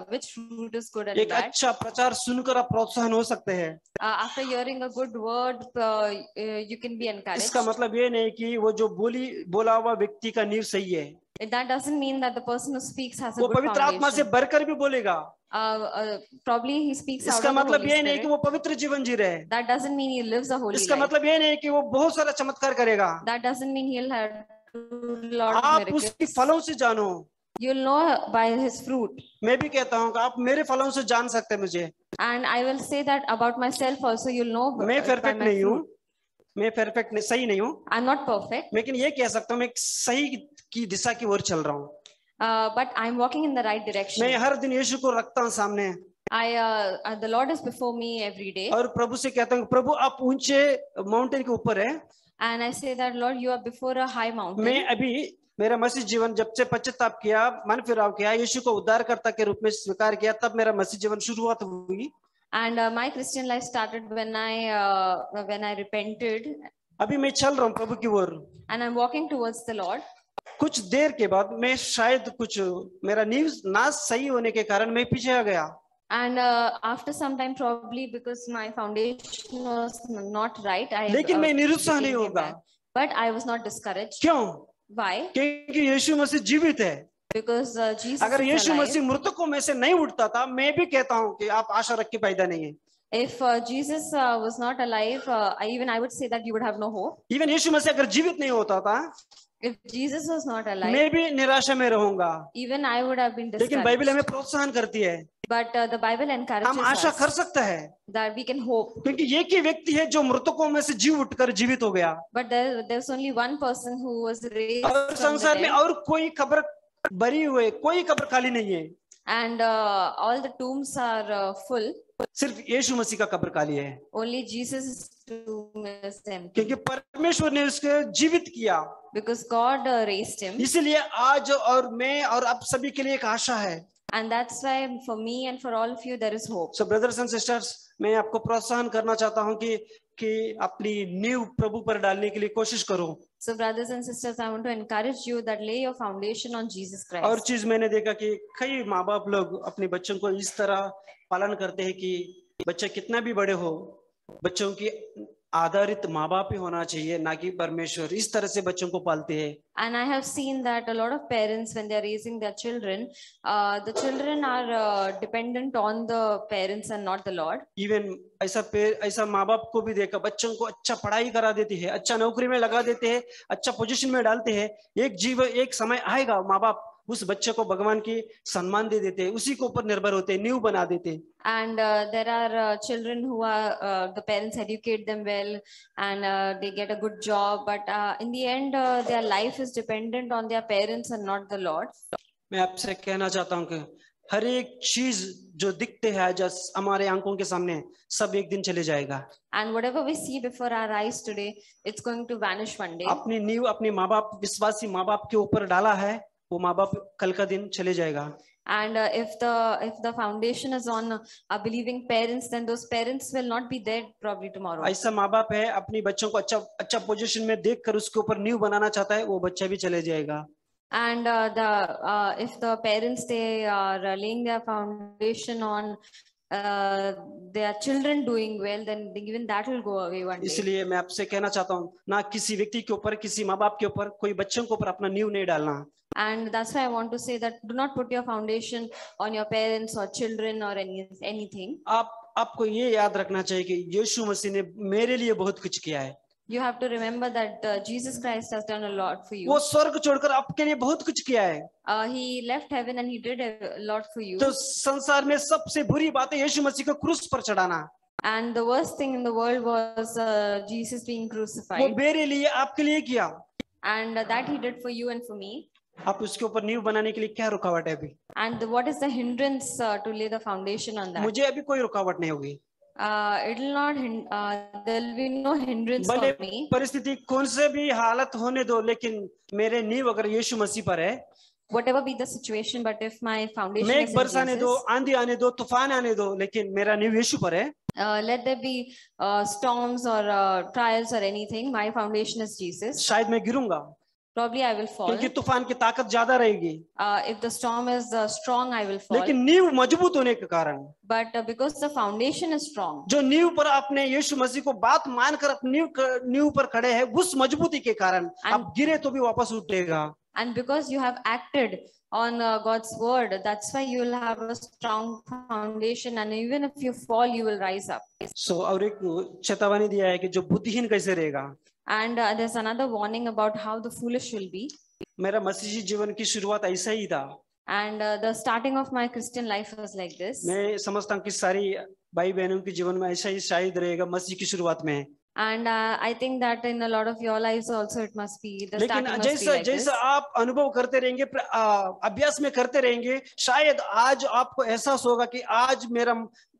which fruit is good and एक bad. अच्छा प्रचार सुनकर आप प्रोत्साहन हो सकते हैं. After hearing a good word, you can be encouraged. इसका मतलब ये नहीं कि वो जो बोला हुआ व्यक्ति का नींव सही है. That doesn't mean that the person who speaks has a वो good पवित्र आत्मा से foundation. भरकर भी बोलेगा. Probably he speaks out इसका of the मतलब Holy ये नहीं कि Spirit. वो पवित्र जीवन जी रहे. That doesn't mean he lives a holy इसका life. मतलब ये नहीं कि वो बहुत सारा चमत्कार करेगा. That doesn't mean he'll have a lot of आप उसकी miracles. फलों से जानो. You'll know by his fruit. मैं भी कहता हूँ कि आप मेरे फलों से जान सकते हैं मुझे. And I will say that about myself also, you'll know मैं by परफेक्ट my नहीं हूँ, fruit. मैं परफेक्ट सही नहीं हूँ, I'm not perfect, लेकिन ये कह सकता हूँ मैं एक सही की दिशा की ओर चल रहा हूँ. but I'm walking in the right direction. मैं हर दिन यीशु को रखता हूँ सामने The Lord is before me every day. और प्रभु से कहता हूँ प्रभु आप ऊंचे माउंटेन के ऊपर है. And I say that, Lord, you are before a high mountain. मैं अभी मेरा मसीह जीवन जब से पश्चाताप किया, मन फिराव किया, यीशु को उद्धारकर्ता के रूप में स्वीकार किया, तब मेरा मसीह जीवन शुरुआत हुई. And my Christian life started when I repented, अभी मैं चल रहा हूँ प्रभु की ओर. and I'm walking towards the Lord. कुछ देर के बाद मैं शायद कुछ मेरा न्यूज ना सही होने के कारण मैं पीछे आ गया. And after some time, probably because my foundation was not right, I लेकिन मैं निरुत्साह नहीं became होगा. bad. But I was not discouraged. क्यों? Why? क्योंकि यीशु मसीह जीवित है. Because Jesus अगर is यीशु alive. मसीह मृतकों में से नहीं उठता था, मैं भी कहता हूँ कि आप आशा रख के पैदा नहीं है. If Jesus was not alive, I would say that you would have no hope. Even Yeshu Masih अगर जीवित नहीं होता था, If Jesus was not alive, मैं भी निराशा में रहूंगा. even I would have been लेकिन बाइबल discouraged. हमें प्रोत्साहन करती है. But the Bible हम encourages आशा कर us सकते हैं that we can hope. क्योंकि एक ही व्यक्ति है जो मृतकों में से जी उठकर जीवित हो गया. But there's only one person who was raised और from the संसार में dead, और कोई कब्र भरी हुई, कोई कब्र खाली नहीं है. and all the tombs are full. सिर्फ यीशु मसीह का कब्र खाली है. Only Jesus' tomb is empty क्योंकि परमेश्वर ने उसको जीवित किया. because God raised him, इसीलिए आज और मैं और आप सभी के लिए एक आशा है. and that's why for me and for all of you there is hope. So brothers and sisters, मैं आपको प्रोत्साहन करना चाहता हूं कि अपनी नींव प्रभु पर डालने के लिए कोशिश करो. So brothers and sisters, I want to encourage you that lay your foundation on Jesus और Christ. चीज मैंने देखा कि कई माँ बाप लोग अपने बच्चों को इस तरह पालन करते हैं कि बच्चे कितना भी बड़े हो, बच्चों की आधारित माँ बाप ही होना चाहिए, ना कि परमेश्वर. इस तरह से बच्चों को पालते हैं. And I have seen that a lot of parents, when they're raising their children, the children are dependent on the parents and not the Lord. Even ऐसा माँ बाप को भी देखा, बच्चों को अच्छा पढ़ाई करा देते हैं, अच्छा नौकरी में लगा देते हैं, अच्छा पोजीशन में डालते हैं. एक समय आएगा माँ बाप उस बच्चे को भगवान की सम्मान दे देते हैं, उसी के ऊपर निर्भर होते हैं, नींव बना देते हैं. And there are children who are, the parents educate them well and they get a good job, but in the end their life is dependent on their parents and not the Lord. मैं आपसे कहना चाहता हूँ कि हर एक चीज जो दिखते हैं आज हमारे आंखों के सामने, सब एक दिन चले जाएगा. And whatever we see before our eyes today, it's going to vanish one day. अपनी नींव अपने माँ बाप, विश्वासी माँ बाप के ऊपर डाला है, वो माँ बाप कल का दिन चले जाएगा. And if the foundation is on believing parents, then those parents will not be there probably tomorrow. ऐसा माँ बाप है अपनी बच्चों को अच्छा पोजीशन में देखकर उसके ऊपर नींव बनाना चाहता है, वो बच्चा भी चले जाएगा. And if the parents, they are laying their foundation on their children doing well, then even that will go away one day. इसलिए मैं आपसे कहना चाहता हूँ, ना किसी व्यक्ति के ऊपर, किसी माँ बाप के ऊपर, कोई बच्चों के ऊपर अपना नींव नहीं डालना. And that's why I want to say that do not put your foundation on your parents or children or anything. आपको ये याद रखना चाहिए कि यीशु मसीह ने मेरे लिए बहुत कुछ किया है. You have to remember that Jesus Christ has done a lot for you. वो स्वर्ग छोड़कर आपके लिए बहुत कुछ किया है. He left heaven and he did a lot for you. तो संसार में सबसे बुरी बात है यीशु मसीह को क्रूस पर चढ़ाना. And the worst thing in the world was Jesus being वो crucified. मेरे लिए आपके लिए किया. And that he did for you and for me. आप उसके ऊपर नींव बनाने के लिए क्या रुकावट है अभी? And what is the hindrance to lay the foundation on that? मुझे अभी कोई रुकावट नहीं होगी. It will not. There will be no hindrance भले for me. परिस्थिति कौन से भी हालत होने दो, लेकिन मेरे नींव अगर यीशु मसीह पर है, Whatever be the situation, but if my foundation मेघ is in बरस आने दो, Jesus, आंधी आने दो, तूफान आने दो, लेकिन मेरा नींव यीशु पर है. let there be storms or trials or anything, my foundation is Jesus. शायद मैं गिरूंगा, Probably I will fall. क्योंकि तूफान की ताकत ज्यादा रहेगी. If the storm is strong, I will fall. लेकिन नींव मजबूत होने के कारण, But because the foundation is strong, जो नींव पर आपने यीशु मसीह को बात मानकर अपनी नींव पर खड़े हैं, उस मजबूती के कारण आप गिरे तो भी वापस उठेगा. and because you have acted on God's word, that's why you will have a strong foundation, and even if you fall, you will rise up. सो और एक चेतावनी दिया है कि जो बुद्धिहीन कैसे रहेगा. And there's another warning about how the foolish will be. मेरा मसीही जीवन की शुरुआत ऐसा ही था. And the starting of my Christian life was like this. मैं समझता हूँ कि सारी भाई बहनों के जीवन में ऐसा ही शायद रहेगा मसीह की शुरुआत में. And I think that in a lot of your lives also it must be, the लेकिन starting must be जैसा like this. जैसा आप अनुभव करते रहेंगे, अभ्यास में करते रहेंगे, शायद आज आपको एहसास होगा कि आज मेरा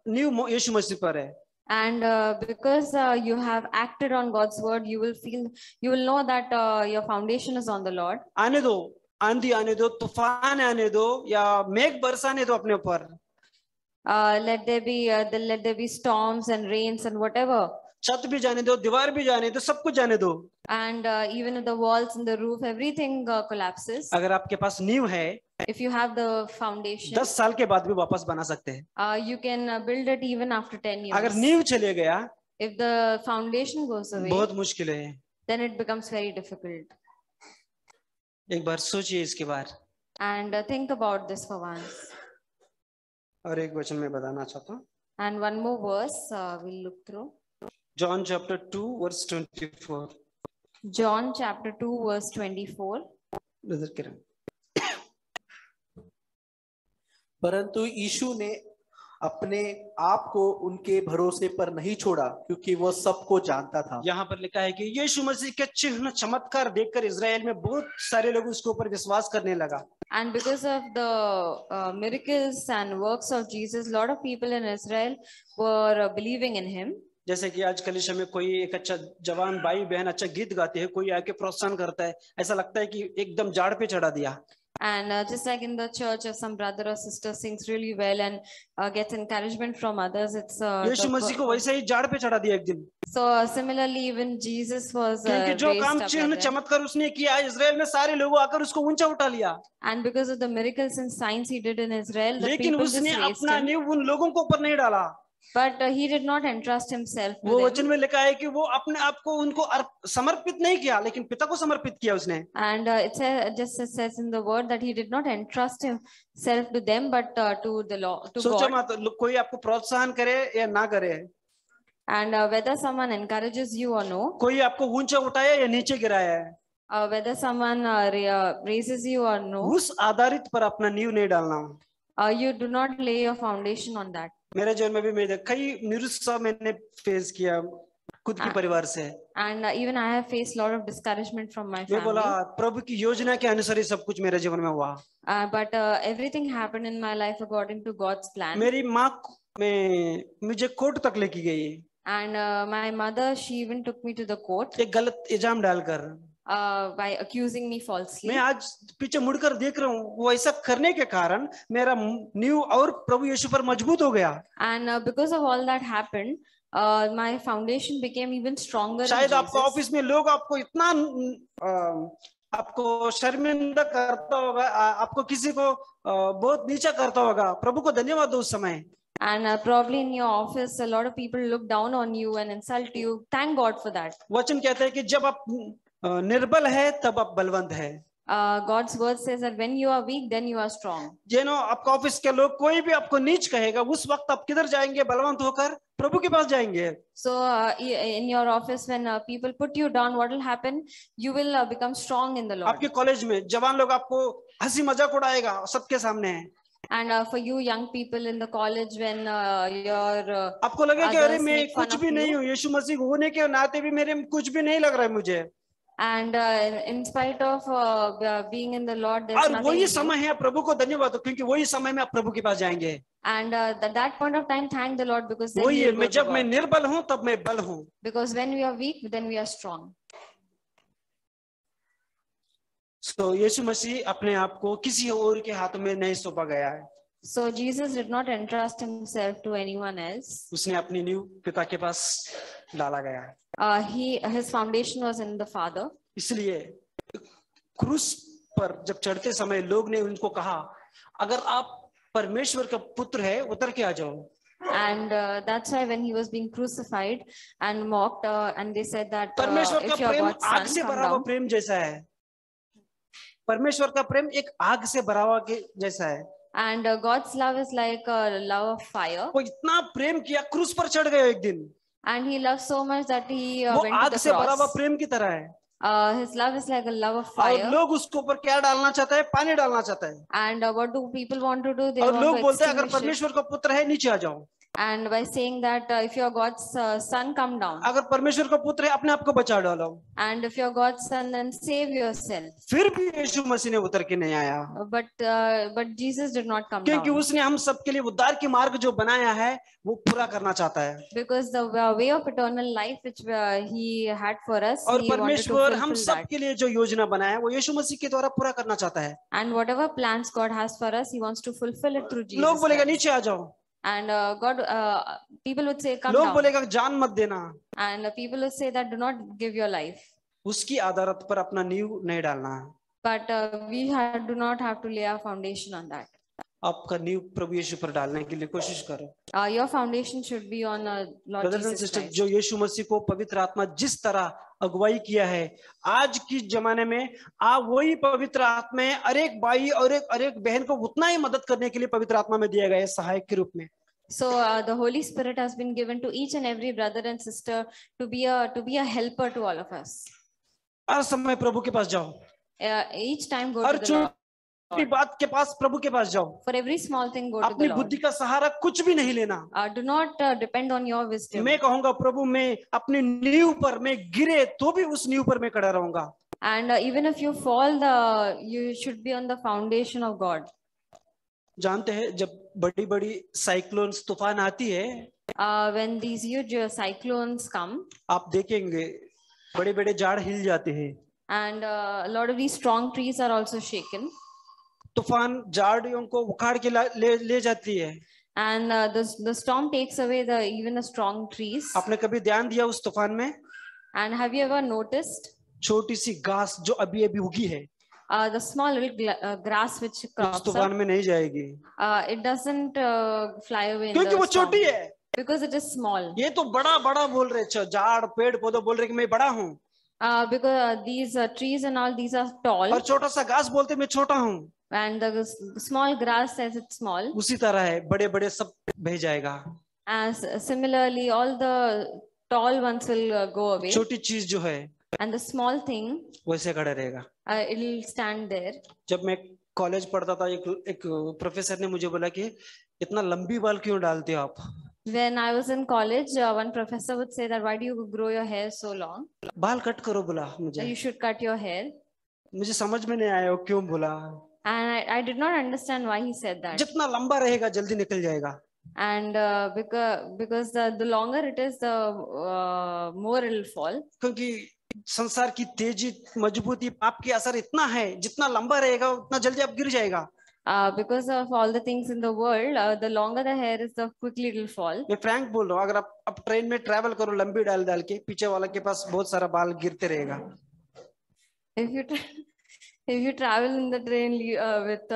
नींव यीशु मसीह पर है. And because you have acted on God's word, you will know that your foundation is on the Lord. आने दो, आंधी आने दो, तूफान आने दो, या मेघ बरसाने दो अपने ऊपर. Let there be storms and rains and whatever. छत भी जाने दो, दीवार भी जाने दो, सब कुछ जाने दो. And even if the walls and the roof, everything collapses. अगर आपके पास नींव है, If you have the foundation, 10 साल के बाद भी वापस बना सकते हैं. you can build it even after 10 years. अगर नींव चले गया, If the foundation goes away, बहुत मुश्किल है. then it becomes very difficult. एक बार सोचिए इसके बारे. And think about this for once. और एक वचन में बताना चाहता हूँ. And one more verse we'll look through. John chapter 2 verse 24. John chapter 2 verse 24. Brother किरण. परंतु यीशु ने अपने आप को उनके भरोसे पर नहीं छोड़ा, क्योंकि वह सबको जानता था. यहाँ पर लिखा है कि यीशु मसीह के चिन्ह चमत्कार देखकर इजराइल में बहुत सारे लोग उसके ऊपर विश्वास करने लगा. And because of the miracles and works of Jesus, a lot of people in Israel were believing in him. जैसे कि आज कलीसिया में कोई एक अच्छा जवान भाई बहन अच्छा गीत गाते हैं, कोई आके प्रोत्साहन करता है, ऐसा लगता है कि एकदम झाड़ पे चढ़ा दिया. And just like in the church, if some brother or sister sings really well and gets encouragement from others, it's यीशु मसीह को वैसे ही झाड़ पे चढ़ा दिया एक दिन. so similarly even Jesus was क्योंकि जो raised काम up चिन्ह like that. चमत्कार उसने किया, इजराइल में सारे लोग आकर उसको ऊंचा उठा लिया. And because of the miracles and signs he did in Israel, the लेकिन people just उसने raised अपना him. नींव उन लोगों को ऊपर नहीं डाला. But he did not entrust himself to वो them. वचन में लिखा है कि वो अपने आप को उनको समर्पित नहीं किया, लेकिन पिता को समर्पित किया उसने. And it says in the word that he did not entrust himself to them, but to the law, to सोचो God. मत कोई आपको प्रोत्साहन करे या ना करे, And whether someone encourages you or no, कोई आपको ऊंचा उठाया या नीचे गिराया है, whether someone raises you or no, उस आधारित पर अपना नींव नहीं डालना. you do not lay your foundation on that. मेरे जीवन में भी मैं कई निरुत्साह मैंने फेस किया खुद के परिवार से. And even I have faced a lot of discouragement from my मैं बोला family. प्रभु की योजना के अनुसार ही सब कुछ मेरे जीवन में हुआ. But everything happened in my life according to God's plan. मेरी माँ मुझे कोर्ट तक लेके गई, And my mother, she even took me to the court एक गलत इल्जाम डालकर. by accusing me falsely. मैं आज पीछे मुड़कर देख रहा हूँ, वो ऐसा करने के कारण मेरा नींव और प्रभु यीशु पर मजबूत हो गया. And because of all that happened, my foundation became even stronger. in शायद आपको Jesus. ऑफिस में लोग आपको इतना आपको शर्मिंदा करता होगा, आपको किसी को बहुत नीचा करता होगा, प्रभु को धन्यवाद दो उस समय. And probably in your office, a lot of people look down on you and insult you. Thank God for that. वचन कहता है कि जब आप निर्बल है तब आप बलवंत है. God's word says that when you are weak, then you are strong. जेनो आपका ऑफिस के लोग कोई भी आपको नीच कहेगा, उस वक्त आप किधर जाएंगे? बलवंत होकर प्रभु के पास जाएंगे। So in your office, when people put you down, what will happen? You will become strong in the Lord. आपके कॉलेज में जवान लोग आपको हंसी मजाक उड़ाएगा सबके सामने। And for you young people in the college, when your आपको लगेगा कि अरे others मैं make fun कुछ of भी नहीं you. हूँ, यीशु मसीह होने के नाते भी मेरे कुछ भी नहीं लग रहा है मुझे। And in spite of being in the Lord, there's और nothing वही in समय you. है, प्रभु को धन्यवाद हो, क्योंकि वही समय में आप प्रभु के पास जाएंगे। And that point of time, thank the Lord, because then वही you है, will मैं go to जब मैं God. निर्बल हूँ तब मैं बल हूँ। Because when we are weak, then we are strong. तो यीशु मसीह अपने आप को किसी और के हाथ में नहीं सौंपा गया है। So Jesus did not entrust himself to anyone else. उसने अपनी नींव पिता के पास डाला गया है। His foundation was in the Father. इसलिए क्रूस पर जब चढ़ते समय लोग ने उनको कहा, अगर आप परमेश्वर का पुत्र है उतर के आ जाओ। And that's why when he was being crucified and mocked, and they said that परमेश्वर का if you are Prem God's आग son, से come भरा हुआ down. प्रेम जैसा है। परमेश्वर का प्रेम एक आग से भरा हुआ के जैसा है। And God's love is like a love of fire. वो इतना प्रेम किया, क्रूस पर चढ़ गए एक दिन। And he loved so much that he वो went to आग the से भरा हुआ cross. प्रेम की तरह है। His love is like a love of और fire. लोग उसके ऊपर क्या डालना चाहते हैं? पानी डालना चाहते हैं। And what do people want to do? They और want लोग to बोलते हैं अगर extinguish it. परमेश्वर का पुत्र है नीचे आ जाओ। And by saying that if you are God's son, come down. अगर परमेश्वर का पुत्र है अपने आप को बचा डालो। And if you are God's son, then save yourself. फिर भी यीशु मसीह ने उतर के नहीं आया, But Jesus did not come क्योंकि down. उसने हम सबके लिए उद्धार की मार्ग जो बनाया है वो पूरा करना चाहता है। Because the way of eternal life which he had for us, और he wanted to परमेश्वर हम fulfill that. सबके लिए जो योजना बनाया है वो यीशु मसीह के द्वारा पूरा करना चाहता है। And whatever plans God has for us, he wants to fulfill it through Jesus लोग बोलेगा Christ. नीचे आ जाओ, And people would say, come लोग down. बोलेगा जान मत देना। And people would say that do not give your life. उसकी आधारत पर अपना नींव नहीं डालना है। But do not have to lay our foundation on that. आपका नींव प्रभु यीशु पर डालने के लिए कोशिश करो। Your foundation should be on Lord brothers and Jesus sister, Christ. जो यीशु मसीह को पवित्र आत्मा जिस तरह अगुवाई किया है आज की जमाने में, आप वही पवित्र आत्मा है हर एक भाई और एक बहन को उतना ही मदद करने के लिए पवित्र आत्मा में दिया गया है सहायक के रूप में। So the Holy Spirit has been given to each and every brother and sister to be a helper to all of us. हर समय प्रभु के पास जाओ, Each time go her to the Lord. छोटी बात के पास प्रभु के पास जाओ। For every small thing, go to अपनी the Lord. बुद्धि का सहारा कुछ भी नहीं लेना। Do not depend on your wisdom. मैं कहूंगा प्रभु मैं अपनी नींव पर मैं गिरे तो भी उस नींव पर मैं खड़ा रहूंगा। And even if you fall, you should be on the foundation of God. जानते हैं जब बड़ी बड़ी साइक्लोन्स तूफान आती है, When these huge cyclones come, आप देखेंगे बड़े बड़े झाड़ हिल जाते हैं। and a lot of these strong trees are also shaken. तूफान झाड़ियों को उखाड़ के ले जाती है। And the storm takes away even the strong trees. आपने कभी ध्यान दिया उस तूफान में? And have you ever noticed छोटी सी घास जो अभी अभी उगी है the small little grass which उस crops तूफान up? में नहीं जाएगी, It doesn't fly away in क्योंकि the वो storm छोटी है। because it is small. ये तो बड़ा बड़ा बोल रहे, झाड़ पेड़ पौधे बोल रहे कि मैं बड़ा हूँ, Because these trees and all these are tall, और छोटा सा घास बोलते मैं छोटा हूँ। and the small grass says it's small. उसी तरह है, बड़े बड़े सब बह जाएगा, As similarly, all the tall ones will go away, छोटी चीज जो है and the small thing वैसे खड़ा रहेगा। it will stand there. जब मैं कॉलेज पढ़ता था एक प्रोफेसर ने मुझे बोला कि इतना लंबी बाल क्यों डालते हो आप? When I was in college, one professor would say that why do you grow your hair so long? बाल कट करो बोला मुझे। You should cut your hair. मुझे समझ में नहीं आया वो क्यों बोला। And I did not understand why he said that. जितना लंबा रहेगा जल्दी निकल जाएगा। And because the longer it is, the more it will fall. क्योंकि संसार की तेजी मजबूती पाप की असर इतना है, जितना लंबा रहेगा उतना जल्दी आप गिर जाएगा। Because of all the things in the world, the longer the hair is, the quickly it will fall. मैं फ्रैंक बोल रहा हूँ, अगर आप ट्रेन में ट्रैवल करो लंबी डाल डाल के, पीछे वाला के पास बहुत सारा बाल गिरते रहेगा। If you travel in the train with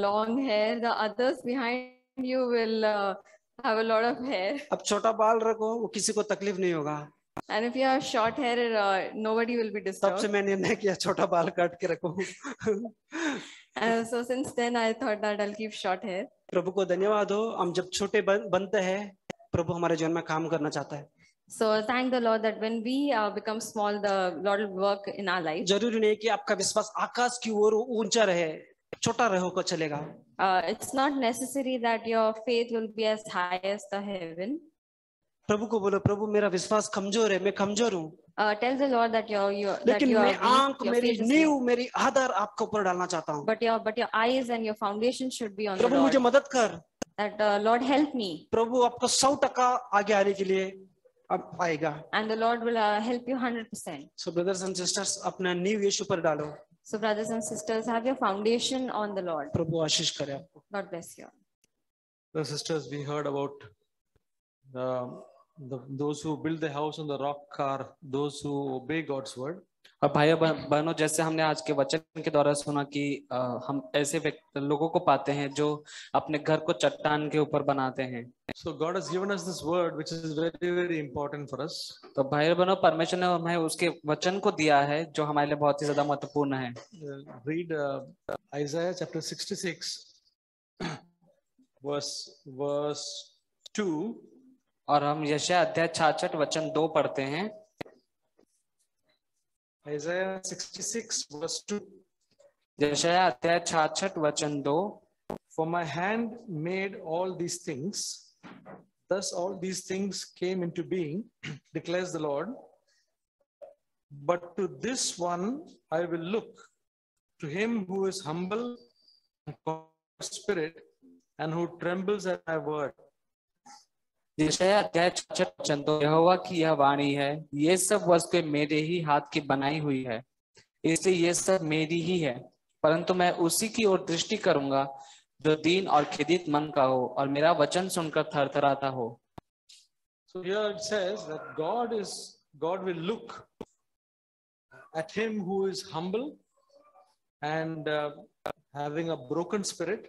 long hair, the others behind you will have a lot of hair. अब छोटा बाल रखो, वो किसी को तकलीफ नहीं होगा। And if you have short hair, nobody will be तब disturbed. से मैं निर्णय किया छोटा बाल काट के रखूं. So since then, I thought that I'll keep short hair. प्रभु को धन्यवाद हो. हम जब छोटे बनते हैं, प्रभु हमारे जीवन में काम करना चाहता है. So thank the Lord that when we become small, the Lord will work in our life. जरूरी नहीं कि आपका विश्वास आकाश की ओर ऊंचा रहे, छोटा रहो को चलेगा. It's not necessary that your faith will be as high as the heaven. प्रभु को बोलो, प्रभु मेरा विश्वास कमजोर है, मैं कमजोर हूँ. Tell the Lord that लेकिन मैं आंख, मेरी नींव, मेरी आधार आपके ऊपर डालना चाहता हूँ. But your eyes and your foundation should be on the Prabhu Lord. मुझे मदद कर. That Lord help me. प्रभु आपको 100% आगे आने के लिए अब आएगा. And the Lord will help you 100%. So brothers and sisters, अपना नींव यीशु पर डालो. So brothers and sisters, have your foundation on the Lord. प्रभु आशीष करे आपको. God bless you. Brothers and sisters, we heard about those who build the house on the rock are those who obey God's word. और भाइयों बहनों, जैसे हमने आज के वचन के द्वारा सुना कि हम ऐसे लोगों को पाते हैं जो अपने घर को चट्टान के ऊपर बनाते हैं. So God has given us this word which is very very important for us. तो भाइयों बहनों, परमेश्वर ने हमें उसके वचन को दिया है जो हमारे लिए बहुत ही ज्यादा महत्वपूर्ण है. Read Isaiah chapter 66 verse 2. और हम यशायाह अध्याय 66 वचन 2 पढ़ते हैं. Isaiah 66 verse 2. यशायाह अध्याय 66 वचन 2. For my hand made all these things, thus all these things came into being, declares the Lord. But to this one I will look, to him who is humble and contrite spirit, and who trembles at my word. यशायाह अध्याय 66 वचन 2. यहोवा की यह वाणी है, ये सब वस्तुएं मेरे ही हाथ की बनाई हुई है, इसलिए ये सब मेरी ही है, परंतु मैं उसी की ओर दृष्टि करूंगा जो दीन और खेदित मन का हो और मेरा वचन सुनकर थरथराता हो. So here it says that God will look at him who is humble and having a broken spirit.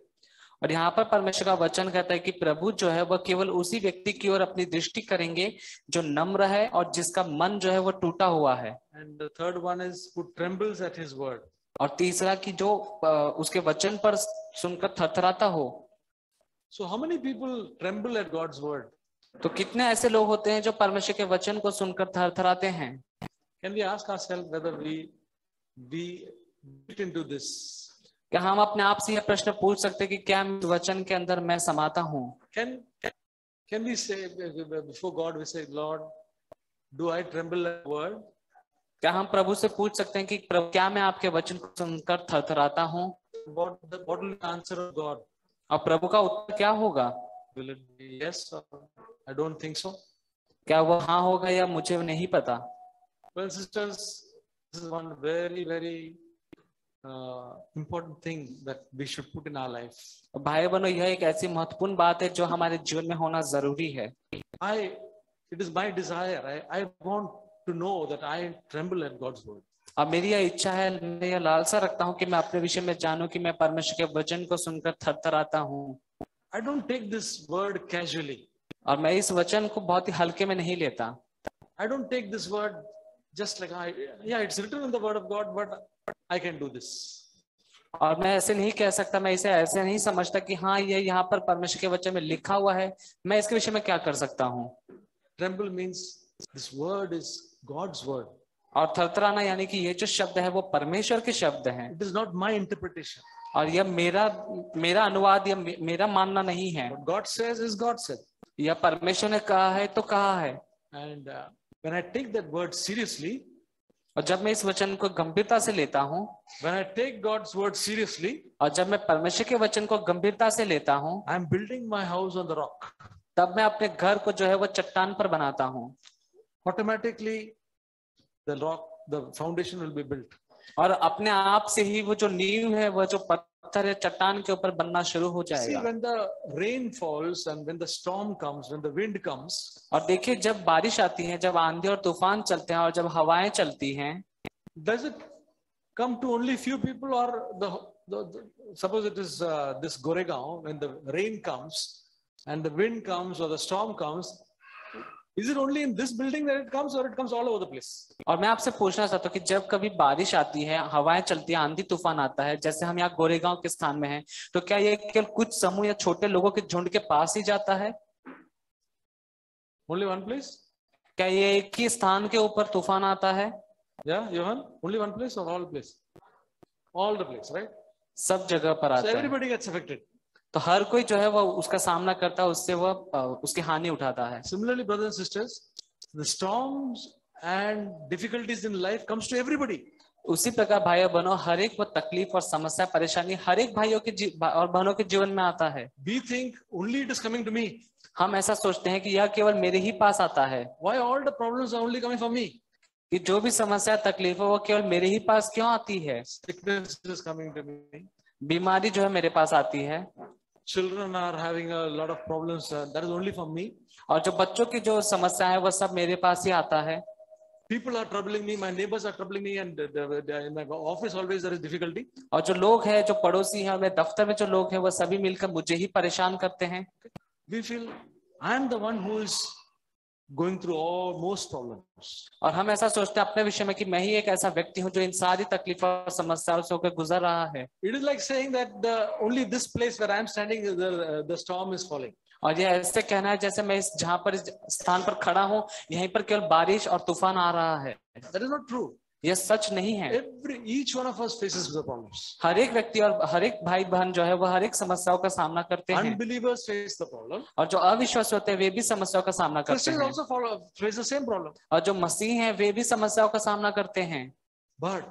और यहाँ पर परमेश्वर का वचन कहता है कि प्रभु जो है वह केवल उसी व्यक्ति की ओर अपनी दृष्टि करेंगे जो नम्र है और जिसका मन जो है वो टूटा हुआ है. And the third one is who trembles at his word. और तीसरा कि जो उसके वचन पर सुनकर थरथराता हो. So how many people tremble at God's word? तो कितने ऐसे लोग होते हैं जो परमेश्वर के वचन को सुनकर थरथराते हैं. Can we ask ourselves whether we fit into this? क्या हम अपने आप से यह प्रश्न पूछ सकते हैं कि क्या वचन के अंदर मैं समाता हूँ? Can we say before God, we say, Lord, do I tremble at the word? क्या हम प्रभु से पूछ सकते हैं कि प्रभु क्या मैं आपके वचन को सुनकर थरथराता हूँ? What will the answer of God? और प्रभु का उत्तर क्या होगा? Will it be yes or I don't think so? क्या वो हाँ होगा या मुझे नहीं पता? Well, sisters, this is one very very important thing that we should put in our life. भाई बहनों, यह एक ऐसी महत्वपूर्ण बात है जो हमारे जीवन में होना जरूरी है. It is my desire. I want to know that I tremble at God's word. अब मेरी यह इच्छा है, मैं यह लालसा रखता हूँ कि मैं अपने विषय में जानूं कि मैं परमेश्वर के वचन को सुनकर थरथराता हूँ. I don't take this word casually. और मैं इस वचन को बहुत ही हल्के में नहीं लेता. I don't take this word just like it's written in the word of God, but I can do this. और मैं ऐसे नहीं कह सकता, मैं इसे ऐसे नहीं समझता कि हाँ ये यहाँ पर परमेश्वर के वचन में लिखा हुआ है, मैं इसके विषय में क्या कर सकता हूँ. Tremble means this word is God's word. और थरथराना यानी कि ये जो शब्द है वो परमेश्वर के शब्द हैं. It is not my interpretation. और यह मेरा अनुवाद या मेरा मानना नहीं है. What God says is God said. यह परमेश्वर ने कहा है तो कहा है. And when I take that word seriously, और जब मैं इस वचन को गंभीरता से लेता हूँ, when I take God's word seriously, और जब मैं परमेश्वर के वचन को गंभीरता से लेता हूँ, I am building my house on the rock. तब मैं अपने घर को जो है वो चट्टान पर बनाता हूँ. Automatically, the foundation will be built. और अपने आप से ही वो जो नींव है, वो जो पत्थर है, चट्टान के ऊपर बनना शुरू हो See, जाएगा. when the rain falls and when the storm comes, when the wind comes, और देखिए जब बारिश आती है, जब आंधी और तूफान चलते हैं और जब हवाएं चलती हैं, does it come to only few people, or suppose it is this Goregaon, when the rain comes and the wind comes or the storm comes, Is it only in this building that it comes, or it comes all over the place? और मैं आपसे पूछना चाहता हूँ कि जब कभी बारिश आती है, हवाएं चलती है, आंधी तूफान आता है, जैसे हम यहाँ गोरेगांव के स्थान में हैं, तो क्या ये केवल कुछ समूह या छोटे लोगों के झुंड के पास ही जाता है? Only one place? क्या ये एक ही स्थान के ऊपर तूफान आता है? Yeah, Johan? Only one place or all place? All the place, right? सब जगह पर So आता है। everybody gets affected. तो हर कोई जो है वो उसका सामना करता है, उससे वो उसकी हानि उठाता है। Similarly, brothers and sisters, the storms and difficulties in life comes to everybody. उसी प्रकार भाइयों बहनों, हर एक वो तकलीफ और समस्या परेशानी हर एक भाइयों के और बहनों के जीवन में आता है। We think only it is coming to me. हम ऐसा सोचते हैं कि यह केवल मेरे ही पास आता है, Why all the problems are only coming for me? कि जो भी समस्या तकलीफ है वो केवल मेरे ही पास क्यों आती है? Sickness is coming to me. बीमारी जो है मेरे पास आती है, Children are having a lot of problems. That is only for me. और जो बच्चों की जो समस्या है वो सब मेरे पास ही आता है। People are troubling me. My neighbors are troubling me, and in my office always there is difficulty. और जो लोग हैं, जो पड़ोसी हैं, मेरे दफ्तर में जो लोग हैं, वो सभी मिलकर मुझे ही परेशान करते हैं। We feel I am the one who is going through all most problems. और हम ऐसा सोचते हैं अपने विषय में कि मैं ही एक ऐसा व्यक्ति हूँ जो इन सारी तकलीफों और समस्याओं से होकर गुजर रहा है। It is like saying that only this place where I am standing, the storm is falling. और ये ऐसे कहना है जैसे मैं इस जहाँ पर इस स्थान पर खड़ा हूँ, यहीं पर केवल बारिश और तूफान आ रहा है। That is not true. यह सच नहीं है। Each one of us faces the problems. हर एक व्यक्ति और हर एक भाई बहन जो है वो हर एक समस्याओं का सामना करते हैं, Unbelievers face the problem. और जो अविश्वासी होते हैं वे भी समस्याओं का सामना करते Christians हैं, also face the same problem. और जो मसीह हैं वे भी समस्याओं का सामना करते हैं। But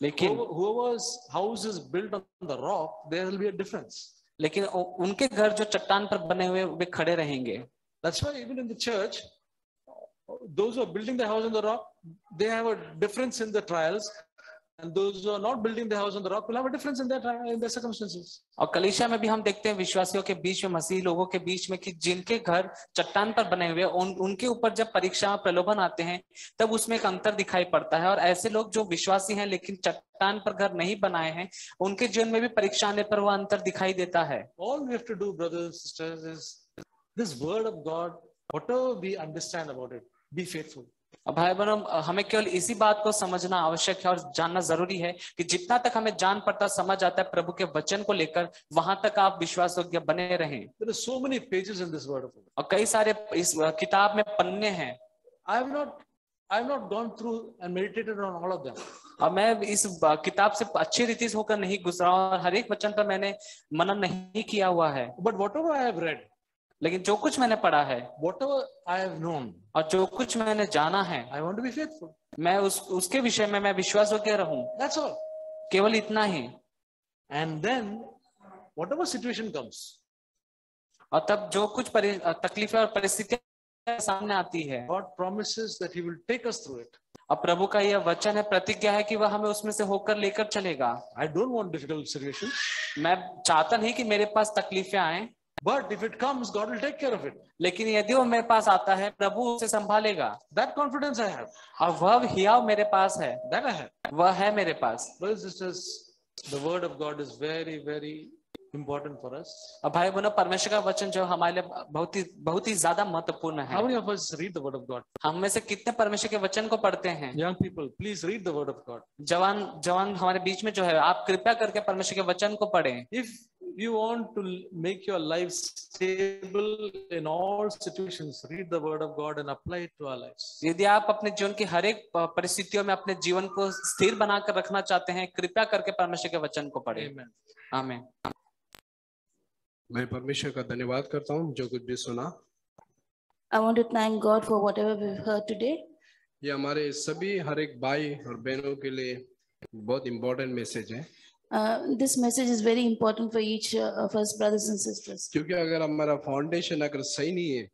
लेकिन whoever's house is built on the rock, there will be a difference. लेकिन उनके घर जो चट्टान पर बने हुए वे खड़े रहेंगे। That's why even in the church, those who are building the house on the rock, they have a difference in the trials, and those who are not building the house on the rock will have a difference in their circumstances. और कलीसिया में भी हम देखते हैं विश्वासियों के बीच में, मसीह लोगों के बीच में, कि जिनके घर चट्टान पर बने हुए उनके ऊपर जब परीक्षा प्रलोभन आते हैं तब उसमें एक अंतर दिखाई पड़ता है, और ऐसे लोग जो विश्वासी हैं लेकिन चट्टान पर घर नहीं बनाए हैं, उनके जीवन में भी परीक्षा आने पर वो अंतर दिखाई देता है। All we have to do, brothers and sisters, is this word of God, whatever we understand about it, be faithful. भाई बहनों, हमें केवल इसी बात को समझना आवश्यक है और जानना जरूरी है कि जितना तक हमें जान पड़ता समझ आता है प्रभु के वचन को लेकर, वहां तक आप विश्वास योग्य बने रहें। There are so many pages in this word of God. और कई सारे इस किताब में पन्ने हैं। I have not gone through and meditated on all of them. और मैं इस किताब से अच्छी रीति से होकर नहीं गुजरा और हर एक वचन पर मैंने मनन नहीं किया हुआ है। But whatever I have read, लेकिन जो कुछ मैंने पढ़ा है, whatever I have known, और जो कुछ मैंने जाना है, I want to be faithful. मैं उसके विषय में मैं विश्वास योग्य रहूं, That's all. केवल इतना ही। And then whatever situation comes, और तब जो कुछ तकलीफें और परिस्थितियां सामने आती है, God promises that He will take us through it. और प्रभु का यह वचन है, प्रतिज्ञा है कि वह हमें उसमें से होकर लेकर चलेगा। I don't want difficult situations, मैं चाहता नहीं कि मेरे पास तकलीफें आए, but if it comes, God will take care of it. लेकिन यदि वो मेरे पास आता है, प्रभु उसे संभालेगा। That confidence I have. और वह हियाव मेरे पास है, That I have. वह है मेरे पास। Brothers and sisters, the word of God is very, very important for us. और भाई बहनों, परमेश्वर का वचन जो हमारे लिए बहुत ही ज्यादा महत्वपूर्ण है। How many of us read the word of God? हम में से कितने परमेश्वर के वचन को पढ़ते हैं? Young people, please read the word of God. जवान हमारे बीच में जो है, आप कृपया करके परमेश्वर के वचन को पढ़ें। If you want to make your life stable in all situations, read the word of God and apply it to our lives. यदि आप अपने जीवन की हर एक परिस्थितियों में अपने जीवन को स्थिर बनाकर रखना चाहते हैं, कृपया करके परमेश्वर के वचन को पढ़ें। Amen. आमीन। मैं परमेश्वर का धन्यवाद करता हूँ जो कुछ भी सुना। I want to thank God for whatever we've heard today. ये हमारे सभी हर एक भाई और बहनों के लिए बहुत इम्पोर्टेंट मैसेज है। This message is very important for each of us, brothers and sisters. क्योंकि अगर हमारा फाउंडेशन अगर सही नहीं है,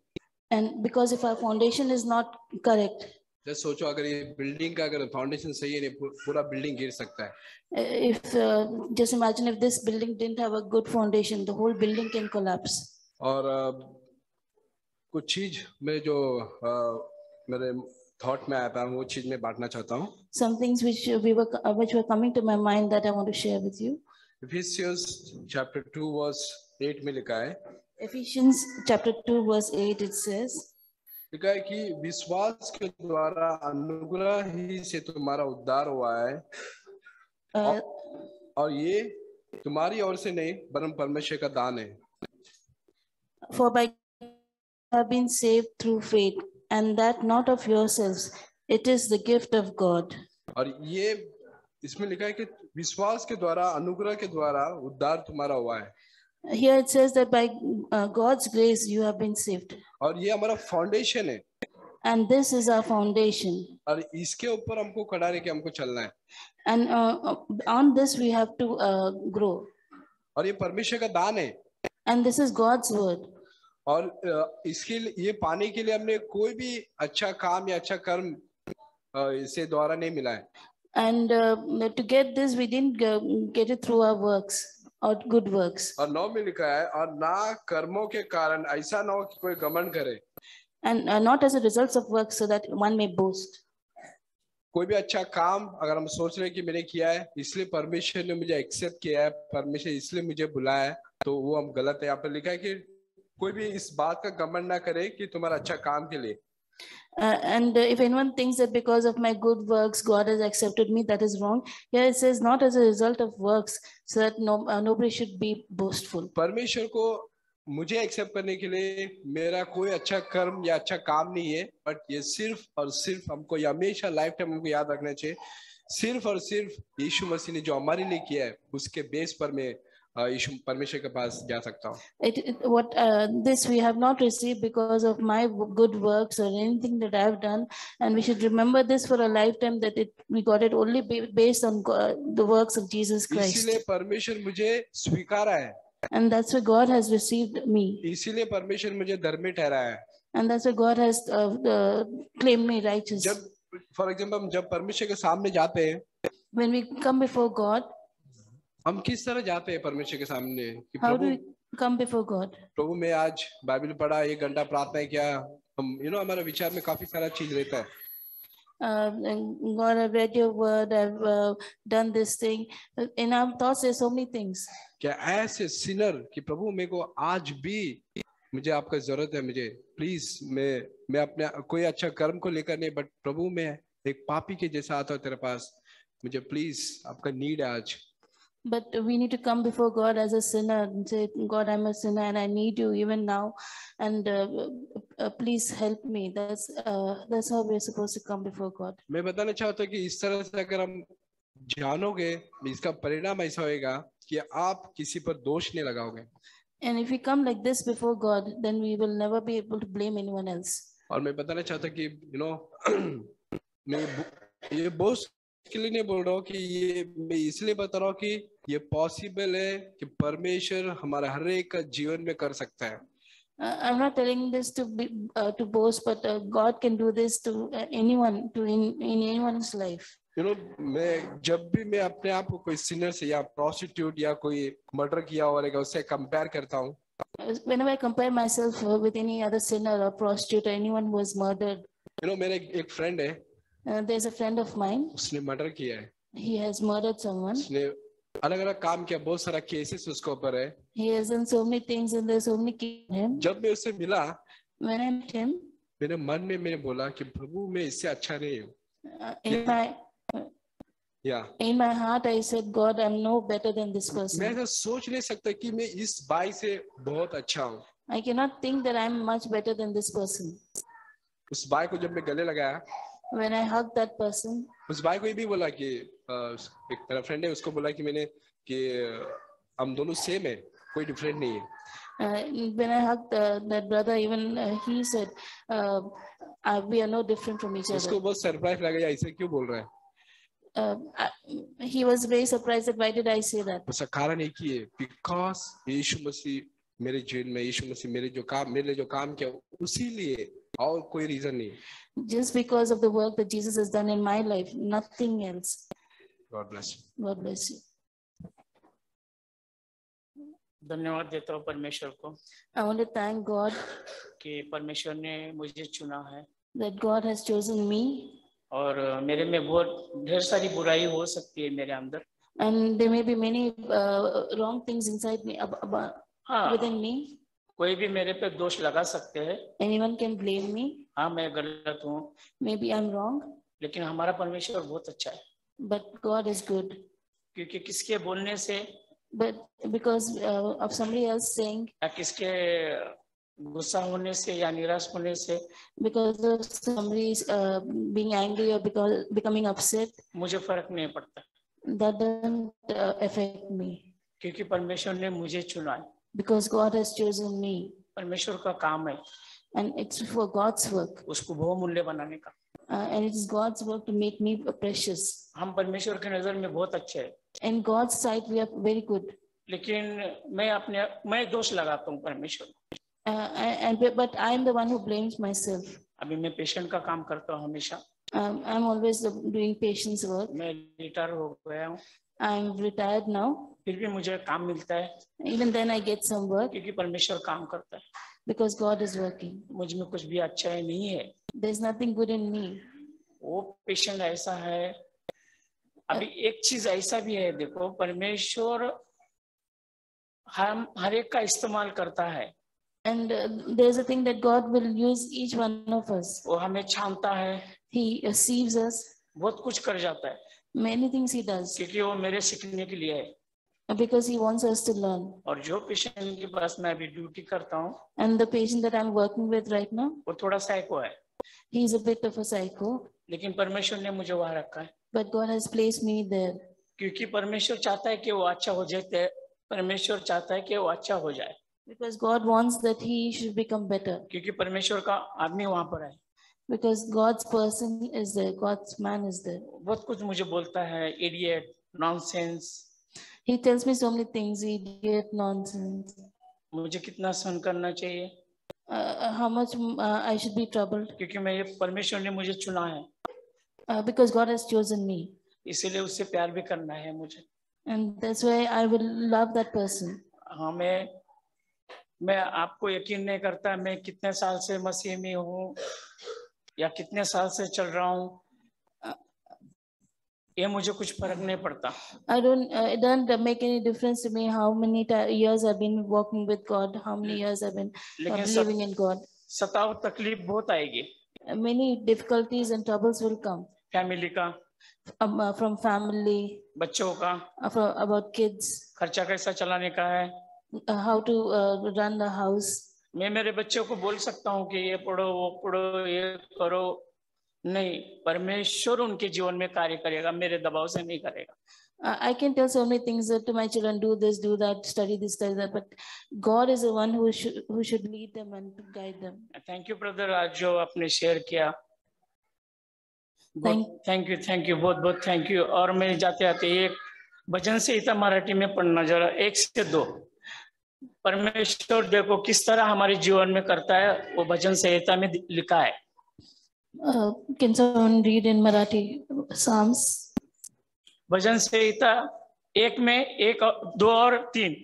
And because if our foundation is not correct, जैसे सोचो अगर ये बिल्डिंग का अगर फाउंडेशन सही है नहीं, पूरा बिल्डिंग गिर सकता है। if just imagine if this building didn't have a good foundation, the whole building can collapse. और कुछ चीज में जो मेरे थॉट में आया था वो चीज मैं बांटना चाहता हूँ। Some things which were coming to my mind that I want to share with you. Ephesians chapter 2 verse 8 में लिखा है, Ephesians chapter 2 verse 8 it says, लिखा है कि विश्वास के द्वारा अनुग्रह ही से तुम्हारा उद्धार हुआ है और ये तुम्हारी ओर से नहीं वरन परमेश्वर का दान है। For by have been saved through faith, and that not of yourselves, it is the gift of God. और ये इसमें लिखा है कि विश्वास के द्वारा अनुग्रह के द्वारा उद्धार तुम्हारा हुआ है। Here it says that by God's grace you have been saved, और ये हमारा फाउंडेशन है and this is our foundation, और इसके ऊपर हमको खड़ा रह के हमको चलना है and on this we have to grow, और ये परमेश्वर का दान है। and this is God's word. और इसके लिए ये पाने के लिए हमने कोई भी अच्छा काम या अच्छा कर्म इसे द्वारा नहीं मिला है। And to get this we didn't get it through our works or good works, और 9 में लिखा है और ना कर्मों के कारण ऐसा ना हो कि कोई घमंड करे। and not as a result of works, so that one may boast. कोई भी अच्छा काम अगर हम सोच रहे हैं कि मैंने किया है इसलिए परमेश्वर ने मुझे एक्सेप्ट किया है, परमेश्वर इसलिए मुझे बुलाया है, तो वो हम गलत है। यहाँ पर लिखा है कि कोई भी इस बात का घमंड ना करे कि तुम्हारा अच्छा काम के लिए। And if anyone thinks that because of my good works God has accepted me, that is wrong. Here it says not as a result of works, so that nobody should be boastful. परमेश्वर को मुझे accept करने के लिए मेरा कोई अच्छा कर्म या अच्छा काम नहीं है, बट ये सिर्फ और सिर्फ हमको ये हमेशा लाइफ टाइम हमको याद रखना चाहिए, सिर्फ और सिर्फ यीशु मसीह ने जो हमारे लिए किया है उसके बेस पर मैं यीशु परमेश्वर के पास जा सकता हूँ। This we have not received because of my good works or anything that I have done, and we should remember this for a lifetime, that we got it only based on the works of Jesus Christ. इसीलिए परमेश्वर मुझे स्वीकारा है, and that's why God has received me, इसीलिए परमेश्वर मुझे धर्मी ठहराया है, and that's why God has claimed me righteous. जब फॉर एग्जाम्पल हम जब परमेश्वर के सामने जाते हैं, when we come before God, हम किस तरह जाते हैं परमेश्वर के सामने कि how do Prabhu we come before God? प्रभु मैं आज बाइबल पढ़ा, 1 घंटा प्रार्थना किया, हम हमारा विचार में काफी सारा चीज रहता है। God, I've read your word, I've done this thing. In our thoughts there's so many things. क्या ऐसे सिनर कि प्रभु मेरे को आज भी मुझे आपका जरूरत है, मुझे प्लीज मैं अपने कोई अच्छा कर्म को लेकर नहीं, बट प्रभु मैं एक पापी के जैसा आता हूँ तेरे पास, मुझे प्लीज आपका नीड है आज। But we need to come before God as a sinner and say, God, I'm a sinner and I need you even now, and please help me. That's how we're supposed to come before God. मैं बताना चाहता हूँ कि इस तरह से अगर हम जानोगे, इसका परिणाम ऐसा होगा कि आप किसी पर दोष नहीं लगाओगे। And if we come like this before God, then we will never be able to blame anyone else. और मैं बताना चाहता हूँ कि मैं ये बोझ के लिए नहीं बोल रहा हूँ कि ये मैं इसलिए बता रहा हूँ कि ये पॉसिबल है कि परमेश्वर हमारे हर एक का जीवन में कर सकता है। I'm not telling this to to boast, but God can do this to anyone, in anyone's life. मैं जब भी मैं अपने आप को कोई सिनर से या प्रोस्टिट्यूट या कोई मर्डर किया हुआ रहेगा उससे कंपेयर करता हूँ, whenever I compare myself with any other sinner or prostitute or anyone who was murdered, मेरा एक फ्रेंड है, there's a friend of mine. उसने मर्डर किया है, He has murdered someone. उसने अलग अलग काम किया, बहुत सारा केसेस उसके ऊपर है। He has done so many things and there's so many cases in him. जब मैं उससे मिला, When I met him, मेरे मन में मैंने बोला कि प्रभु मैं इससे अच्छा नहीं हूँ। in my heart I said, God, I'm no better than this मैं person. ऐसा सोच नहीं सकता कि मैं इस भाई से बहुत अच्छा हूँ। I cannot think that I'm much better than this person. उस भाई को जब मैं गले लगाया, When I hugged that person, उस भाई को ये भी बोला कि एक मेरा फ्रेंड है, उसको बोला कि हम दोनों सेम है, कोई डिफरेंट नहीं है। when I hugged that brother, even he said, we are no different from each उसको other. बहुत सरप्राइज लगा, ऐसे क्यों बोल रहा है? He was very surprised that why did I say that? उसका कारण एक ही है, बिकॉज यीशु मसीह मेरे जीवन में, यीशु मसीह मेरे लिए जो काम किया उसी लिए, और कोई रीजन नहीं। Just because of the work that Jesus has done in my life, nothing else. God bless you. God bless you. धन्यवाद देता हूँ परमेश्वर को I want to thank God कि परमेश्वर ने मुझे चुना है, that God has chosen me, और मेरे में बहुत ढेर सारी बुराई हो सकती है मेरे अंदर, and there may be many wrong things inside me, हाँ, within me, कोई भी मेरे पे दोष लगा सकते हैं, Anyone can blame me. हाँ मैं गलत हूँ, Maybe I'm wrong, लेकिन हमारा परमेश्वर बहुत अच्छा है, but God is good. क्योंकि किसके बोलने से But because of somebody else saying, या किसके गुस्सा होने से या निराश होने से because of somebody being angry or because becoming upset, मुझे फर्क नहीं पड़ता, that doesn't affect me. क्योंकि परमेश्वर ने मुझे चुना है, Because God has chosen me, परमेश्वर का काम है and it's for God's work, उसको बहुमूल्य बनाने का। and it is God's work to make me precious. हम परमेश्वर की नजर में बहुत अच्छे हैं, In God's sight, we are very good. लेकिन मैं दोष लगाता हूँ परमेश्वर को। But I am the one who blames myself. अभी मैं पेशेंट का काम करता हूँ हमेशा, I'm always doing patient's work. मैं रिटायर हो गया हूँ, I'm retired now. फिर भी मुझे काम मिलता है Even then I get some work क्योंकि परमेश्वर काम करता है, because God is working. मुझ में कुछ भी अच्छा नहीं है। There's nothing good in me. वो पेशेंट ऐसा है, अभी एक चीज ऐसा भी है, देखो परमेश्वर हम हर एक का इस्तेमाल करता है, And there's a thing that God will use each one of us. वो हमें छानता है, He receives us. बहुत कुछ कर जाता है, Many things He does क्योंकि वो मेरे सीखने के लिए है। because He wants us to learn. और जो पेशेंट के पास मैं अभी ड्यूटी करता हूँ, And the patient that I'm working with right now, वो थोड़ा साइको है, he's a bit of a psycho, लेकिन परमेश्वर ने मुझे वहां रखा है, but God has placed me there क्योंकि परमेश्वर चाहता है कि वो अच्छा हो जाए, परमेश्वर चाहता है कि वो अच्छा हो जाए, because God wants that he should become better. क्योंकि परमेश्वर का आदमी वहां पर है। Because God's person is there, God's man is there. बहुत कुछ मुझे बोलता है, idiot, nonsense, He tells me so many things, idiot, nonsense. मुझे कितना सहन करना चाहिए, How much I should be troubled. क्योंकि मैं ये परमेश्वर ने मुझे चुना है, Because God has chosen me. इसीलिए उससे प्यार भी करना है मुझे। And that's why I will love that person. हाँ, मैं आपको यकीन नहीं करता मैं कितने साल से मसीह में हूँ या कितने साल से चल रहा हूँ, ये मुझे कुछ फर्क नहीं पड़ता। It doesn't make any difference to me how many years I've been walking with God, how many years I've been believing in God. सताव तकलीफ बहुत आएगी, Many difficulties and troubles will come. Family का, from family, बच्चों का, about kids, खर्चा कैसा चलाने का है, how to run the house. मैं मेरे बच्चों को बोल सकता हूँ कि ये पढ़ो, वो पढ़ो, ये करो, नहीं, परमेश्वर उनके जीवन में कार्य करेगा, मेरे दबाव से नहीं करेगा। I can tell so many things to my children, do this, do that, study this, study that, but God is the one who should lead them and guide them. Thank you brother, आज जो आपने share किया, thank you, बहुत बहुत thank you. और मैं जाते आते एक भजन संहिता मराठी में पढ़ना जरा 1 से 2, परमेश्वर देखो किस तरह हमारे जीवन में करता है, वो भजन संहिता में लिखा है। Can someone read in Marathi Psalms? भजन संहिता 1 में 1, 2 और 3।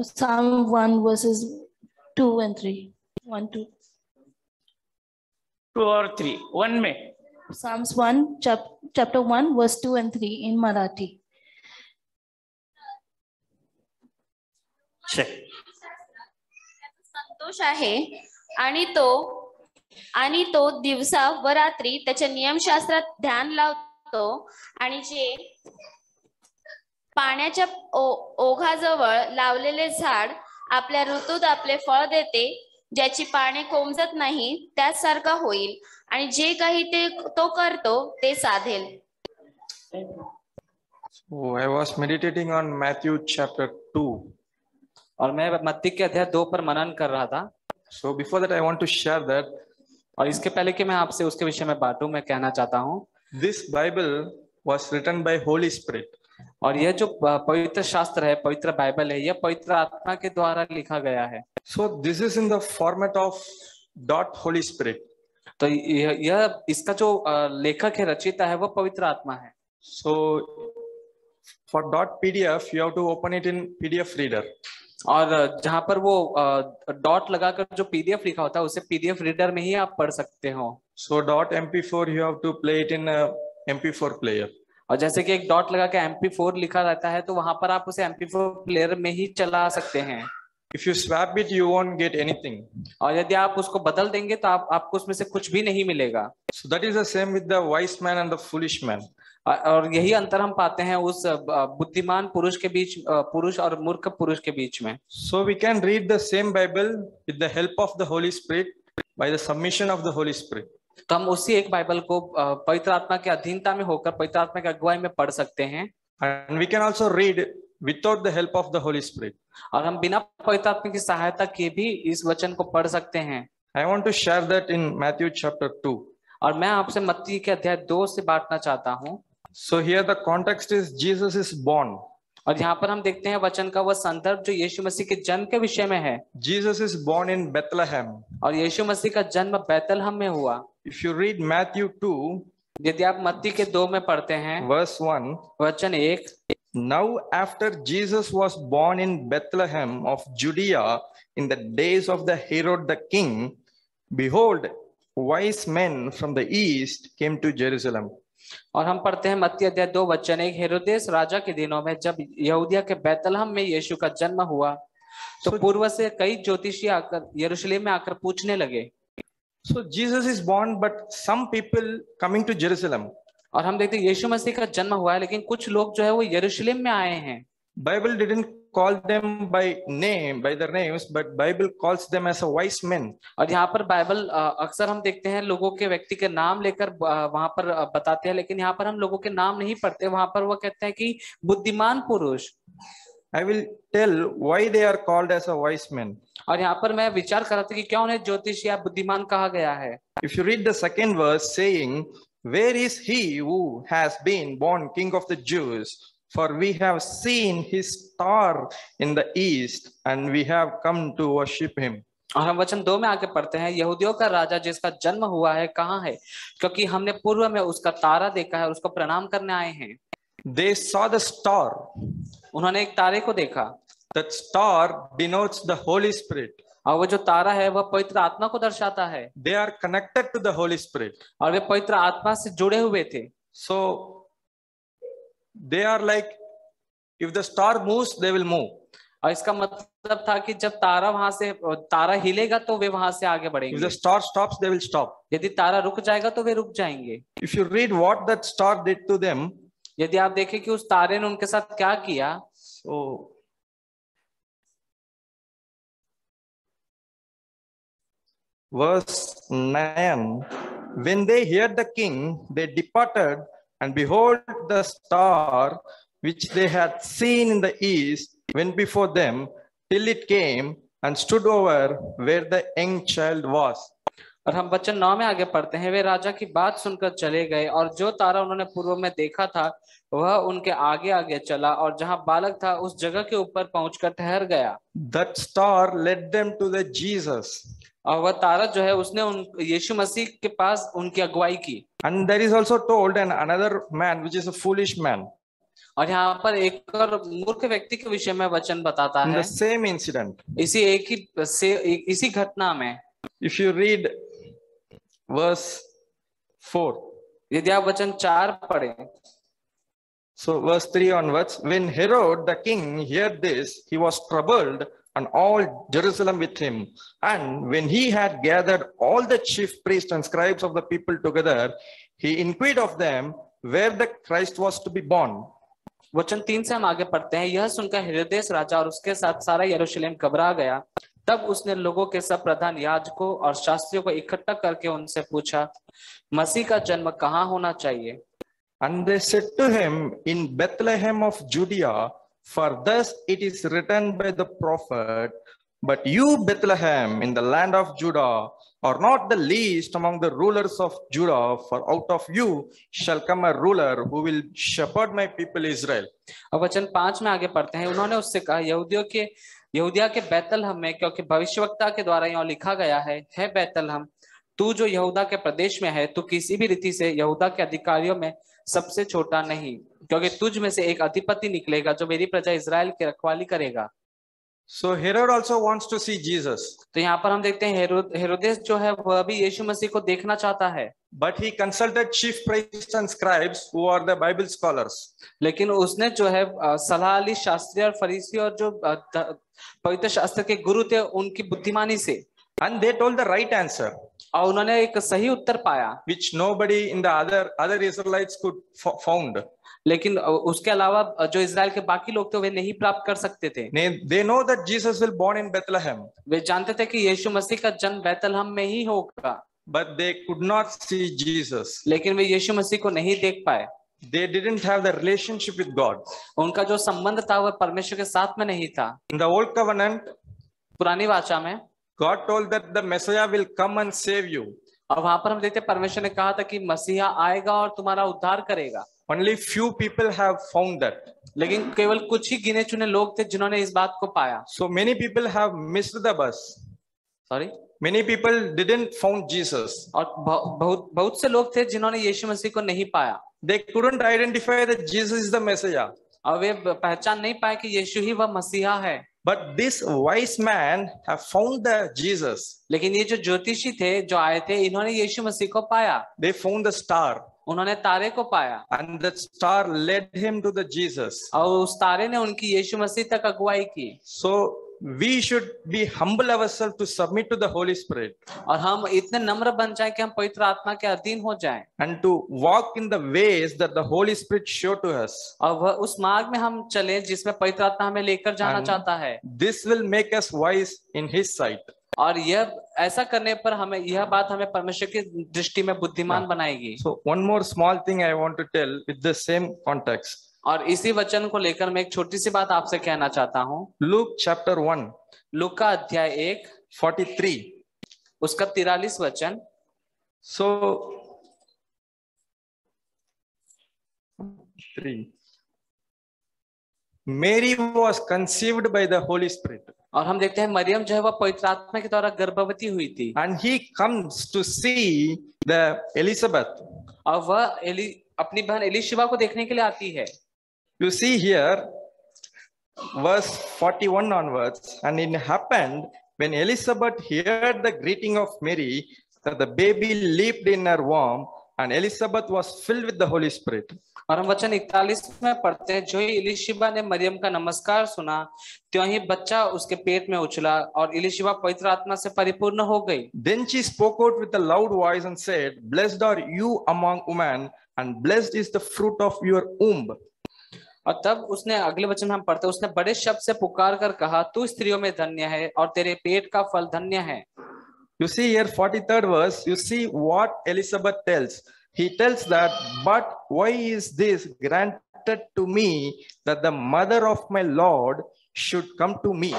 Psalm 1 verses 2 and 3. 1, 2. 2 और 3, 1 में। Psalms 1, chapter 1, verse 2 and 3 in Marathi. संतोष आहे आणि तो दिवसा व रात्री त्याच्या नियमशास्त्रात ध्यान लावतो, आणि जे पाण्याच्या ओघाजवळ लावलेले झाड आपल्या ऋतूत आपले फळ देते, ज्याची पाने कोमजत नाही त्यासारखा होईल, आणि जे काही तो करतो ते साधेल. So I was meditating on Matthew chapter 2. और मैं मत्ती के अध्याय 2 पर मनन कर रहा था। So before that I want to share that. और इसके पहले कि मैं आपसे उसके विषय में बांटूं, मैं कहना चाहता हूँ, This Bible was written by Holy Spirit. और यह जो पवित्र शास्त्र है, पवित्र बाइबल है, यह पवित्र आत्मा के द्वारा लिखा गया है। So this is in the format of Holy Spirit. तो यह इसका जो लेखक है, रचयिता है, वह पवित्र आत्मा है। So for .pdf you have to open it in PDF reader. और जहां पर वो डॉट लगाकर जो PDF लिखा होता है, उसे PDF रीडर में ही आप पढ़ सकते हो। So .mp4 you have to play it in a MP4 player. और जैसे कि एक डॉट लगा के MP4 लिखा रहता है, तो वहां पर आप उसे MP4 प्लेयर में ही चला सकते हैं। If you swap it, you won't get anything. और यदि आप उसको बदल देंगे तो आपको उसमें से कुछ भी नहीं मिलेगा। So that is the same with the wise man and the foolish man. और यही अंतर हम पाते हैं उस बुद्धिमान पुरुष के बीच, पुरुष और मूर्ख पुरुष के बीच में। So we can read the same Bible with the help of the Holy Spirit by the submission of the Holy Spirit. तो हम उसी एक बाइबल को पवित्र आत्मा के अधीनता में होकर पवित्र आत्मा की अगुवाई में पढ़ सकते हैं। And we can also read without the help of the Holy Spirit. और हम बिना पवित्र आत्मा की सहायता के भी इस वचन को पढ़ सकते हैं। I want to share that in Matthew chapter 2. और मैं आपसे मत्ती के अध्याय 2 से बांटना चाहता हूँ। So here the context is Jesus is born. और यहाँ पर हम देखते हैं वचन का वह संदर्भ जो यीशु मसीह के जन्म के विषय में है। Jesus is born in Bethlehem. और यीशु मसीह का जन्म बैतलहम में हुआ। If you read Matthew 2, यदि आप मत्ती के 2 में पढ़ते हैं verse 1, वचन 1, now after Jesus was born in Bethlehem of Judea in the days of the Herod the king, behold, wise men from the east came to Jerusalem. और हम पढ़ते हैं मत्ती अध्याय 2 वचन 1, हेरोदेस राजा के दिनों में जब यहूदिया के बैतलहम में यीशु का जन्म हुआ तो पूर्व से कई ज्योतिषी आकर यरूशलेम में आकर पूछने लगे। So Jesus is born, but some people coming to Jerusalem. और हम देखते हैं यीशु मसीह का जन्म हुआ है, लेकिन कुछ लोग जो है वो यरूशलेम में आए हैं। Bible didn't call them by name, by their names, but Bible calls them as a wise men. और यहाँ पर बाइबल अक्सर हम देखते हैं लोगों के व्यक्ति के नाम लेकर वहां पर बताते हैं, लेकिन यहाँ पर हम लोगों के नाम नहीं पढ़ते। वहां पर वो कहते हैं कि बुद्धिमान पुरुष। I will tell why they are called as a wise men. और यहाँ पर मैं विचार कर रहा था कि क्या उन्हें ज्योतिष या बुद्धिमान कहा गया है। If you read the second verse saying, where is he who has been born King of the Jews? For we have seen his star in the east and we have come to worship him. और हम वचन 2 में आगे पढ़ते हैं, यहूदियों का राजा जिसका जन्म हुआ है कहाँ है, क्योंकि हमने पूर्व में उसका तारा देखा है, उसको प्रणाम करने आए हैं। They saw the star. उन्होंने एक तारे को देखा। That star denotes the Holy Spirit. और वो जो तारा है वह पवित्र आत्मा को दर्शाता है। They are connected to the Holy Spirit. और वे पवित्र आत्मा से जुड़े हुए थे। So they are like, if the star moves, they will move. और इसका मतलब था कि जब तारा वहां से तारा हिलेगा तो वे वहां से आगे बढ़ेंगे। If the star stops, they will stop. यदि तारा रुक जाएगा तो वे रुक जाएंगे। If you read what that star did to them, यदि आप देखें कि उस तारे ने उनके साथ क्या किया, so verse 9, when they heard the king, they departed, and behold, the star which they had seen in the east went before them till it came and stood over where the young child was. और हम वचन 9 में आगे पढ़ते हैं, वे राजा की बात सुनकर चले गए और जो तारा उन्होंने पूर्व में देखा था वह उनके आगे आगे चला और जहां बालक था उस जगह के ऊपर पहुंचकर ठहर गया। That star led them to the Jesus. और वह तारा जो है उसने यीशु मसीह के पास उनकी अगुवाई की। And there is also told another man which is a foolish man. और यहाँ पर एक और मूर्ख व्यक्ति के विषय में वचन बताता In है। the same incident. इसी घटना में। If you read verse 4. यदि आप वचन 4 पढ़ें। So verse 3 onwards, when Herod the king heard this, he was troubled and all Jerusalem with him. And when he had gathered all the chief priests and scribes of the people together, he inquired of them where the Christ was to be born. वचन 3 से हम आगे पढ़ते हैं, यह सुनकर हेरोदेस राजा और उसके साथ सारा यरूशलेम घबरा गया। तब उसने लोगों के सब प्रधान याजकों और शास्त्रियों को इकट्ठा करके उनसे पूछा, मसीह का जन्म कहाँ होना चाहिए? And they said to him, in Bethlehem of Judea, for thus it is written by the prophet, but you, Bethlehem, in the land of Judah, are not the least among the rulers of Judah, for out of you shall come a ruler who will shepherd my people Israel. अब वचन 5 में आगे पढ़ते हैं, उन्होंने उससे कहा, यहूदिया के बैतलहम में, क्योंकि भविष्यवक्ता के द्वारा यहाँ लिखा गया है बैतलहम, तू जो यहूदा के प्रदेश में है, तू किसी भी रीति से यहूदा के अधिकारियों में सबसे छोटा नहीं, क्योंकि तुझ में से एक अधिपति निकलेगा जो मेरी प्रजा इस्राएल की रखवाली करेगा। So Herod also wants to see Jesus, तो यहाँ पर हम देखते हैं हेरोदेस जो है वह भी यीशु मसीह को देखना चाहता है, but he consulted chief priests and scribes who are the Bible scholars. लेकिन उसने जो है सलाह ली शास्त्री और फरीसी और जो पवित्र शास्त्र के गुरु थे उनकी बुद्धिमानी से, And they told the right answer, और उन्होंने एक सही उत्तर पाया, which nobody in the other Israelites could found. लेकिन उसके अलावा जो इजराइल के बाकी लोग थे वे नहीं प्राप्त कर सकते थे। They know that Jesus will born in Bethlehem, वे जानते थे कि यीशु मसीह का जन्म बैतलहम में ही होगा, but they could not see Jesus. लेकिन वे यीशु मसीह को नहीं देख पाए। They didn't have the relationship with God. उनका जो संबंध था वह परमेश्वर के साथ में नहीं था। In the old covenant, पुरानी वाचा में God told that the Messiah will come and save you. और वहां पर हम देखते हैं परमेश्वर ने कहा था कि मसीहा आएगा और तुम्हारा उद्धार करेगा। Only few people have found that. लेकिन केवल कुछ ही गिने चुने लोग थे जिन्होंने इस बात को पाया। So many people have missed the bus. Sorry? Many people didn't found Jesus. और बहुत से लोग थे जिन्होंने यीशु मसीह को नहीं पाया। They couldn't identify that Jesus is the Messiah. और वे पहचान नहीं पाए कि यीशु ही वह मसीहा है। But this wise man have found the Jesus. लेकिन ये जो ज्योतिषी थे जो आए थे इन्होंने यीशु मसीह को पाया। They found the star. उन्होंने तारे को पाया। And that star led him to the Jesus. और उस तारे ने उनकी यीशु मसीह तक अगुवाई की। So we should be humble ourselves to submit to the Holy Spirit. और हम इतने नम्र बन जाएं कि हम पवित्र आत्मा के अधीन हो जाएं। And to walk in the ways that the Holy Spirit show to us. और वह उस मार्ग में हम चलें जिसमें पवित्र आत्मा हमें लेकर जाना चाहता है। This will make us wise in His sight. और यह ऐसा करने पर हमें यह बात हमें परमेश्वर की दृष्टि में बुद्धिमान बनाएगी। So one more small thing I want to tell with the same context. और इसी वचन को लेकर मैं एक छोटी सी बात आपसे कहना चाहता हूँ। Luke chapter 1. लूका अध्याय 1 43. उसका 43 वचन। So 3. Mary was conceived by the Holy Spirit. और हम देखते हैं मरियम जो है वह पवित्र आत्मा के द्वारा गर्भवती हुई थी। And he comes to see the Elizabeth. और वह अपनी बहन एलिशिबा को देखने के लिए आती है। You see here, verse 41 onwards, and it happened when Elizabeth heard the greeting of Mary that the baby leaped in her womb, and Elizabeth was filled with the Holy Spirit. और हम वचन 41 में पढ़ते हैं, जो ही एलिशिबा ने मरियम का नमस्कार सुना त्यों ही बच्चा उसके पेट में उछला और एलिशिबा पवित्र आत्मा से परिपूर्ण हो गई। Then she spoke out with a loud voice and said, "Blessed are you among women, and blessed is the fruit of your womb." और तब उसने अगले वचन हम पढ़ते हैं, उसने बड़े शब्द से पुकार कर कहा, तू स्त्रियों में धन्य है और तेरे पेट का फल धन्य है। You see here 43rd verse, you see what Elizabeth tells. He tells that, but why is this granted to me that the mother of my Lord should come to me?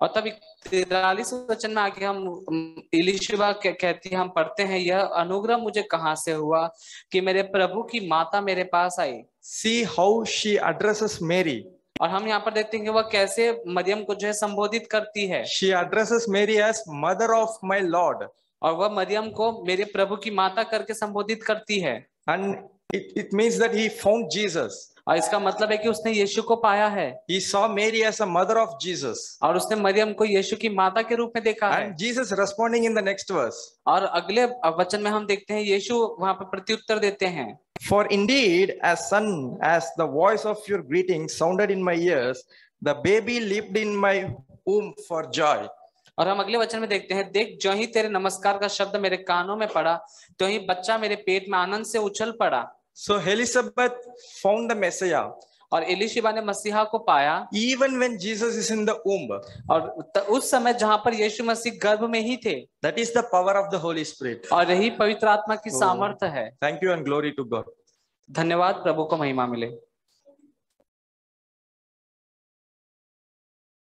और तब 43 वचन में आके हम एलिशिबा कहती है, हम पढ़ते हैं, यह अनुग्रह मुझे कहां से हुआ कि मेरे प्रभु की माता मेरे पास आई। See how she addresses Mary. और हम यहाँ पर देखते हैं कि वह कैसे मरियम को जो है संबोधित करती है। She addresses Mary as mother of my Lord. और वह मरियम को मेरे प्रभु की माता करके संबोधित करती है। And it means that he found Jesus. और इसका मतलब है कि उसने यीशु को पाया है। He saw Mary as a mother of Jesus. और उसने मरियम को यीशु की माता के रूप में देखा है। And Jesus responding in the next verse. और अगले वचन में हम देखते हैं यीशु वहां पर प्रत्युत्तर देते हैं। For indeed, as soon as the voice of your greeting sounded in my ears, the baby leaped in my womb for joy. और हम अगले वचन में देखते हैं, देख जो ही तेरे नमस्कार का शब्द मेरे कानों में पड़ा तो ही बच्चा मेरे पेट में आनंद से उछल पड़ा। So Elizabeth found the Messiah. और एलिशिबा ने मसीहा को पाया even when Jesus is in the womb. और उस समय जहां पर यीशु मसीह गर्भ में ही थे। That is the power of the Holy Spirit. और यही पवित्र आत्मा की सामर्थ्य है। Thank you and glory to God. धन्यवाद, प्रभु को महिमा मिले।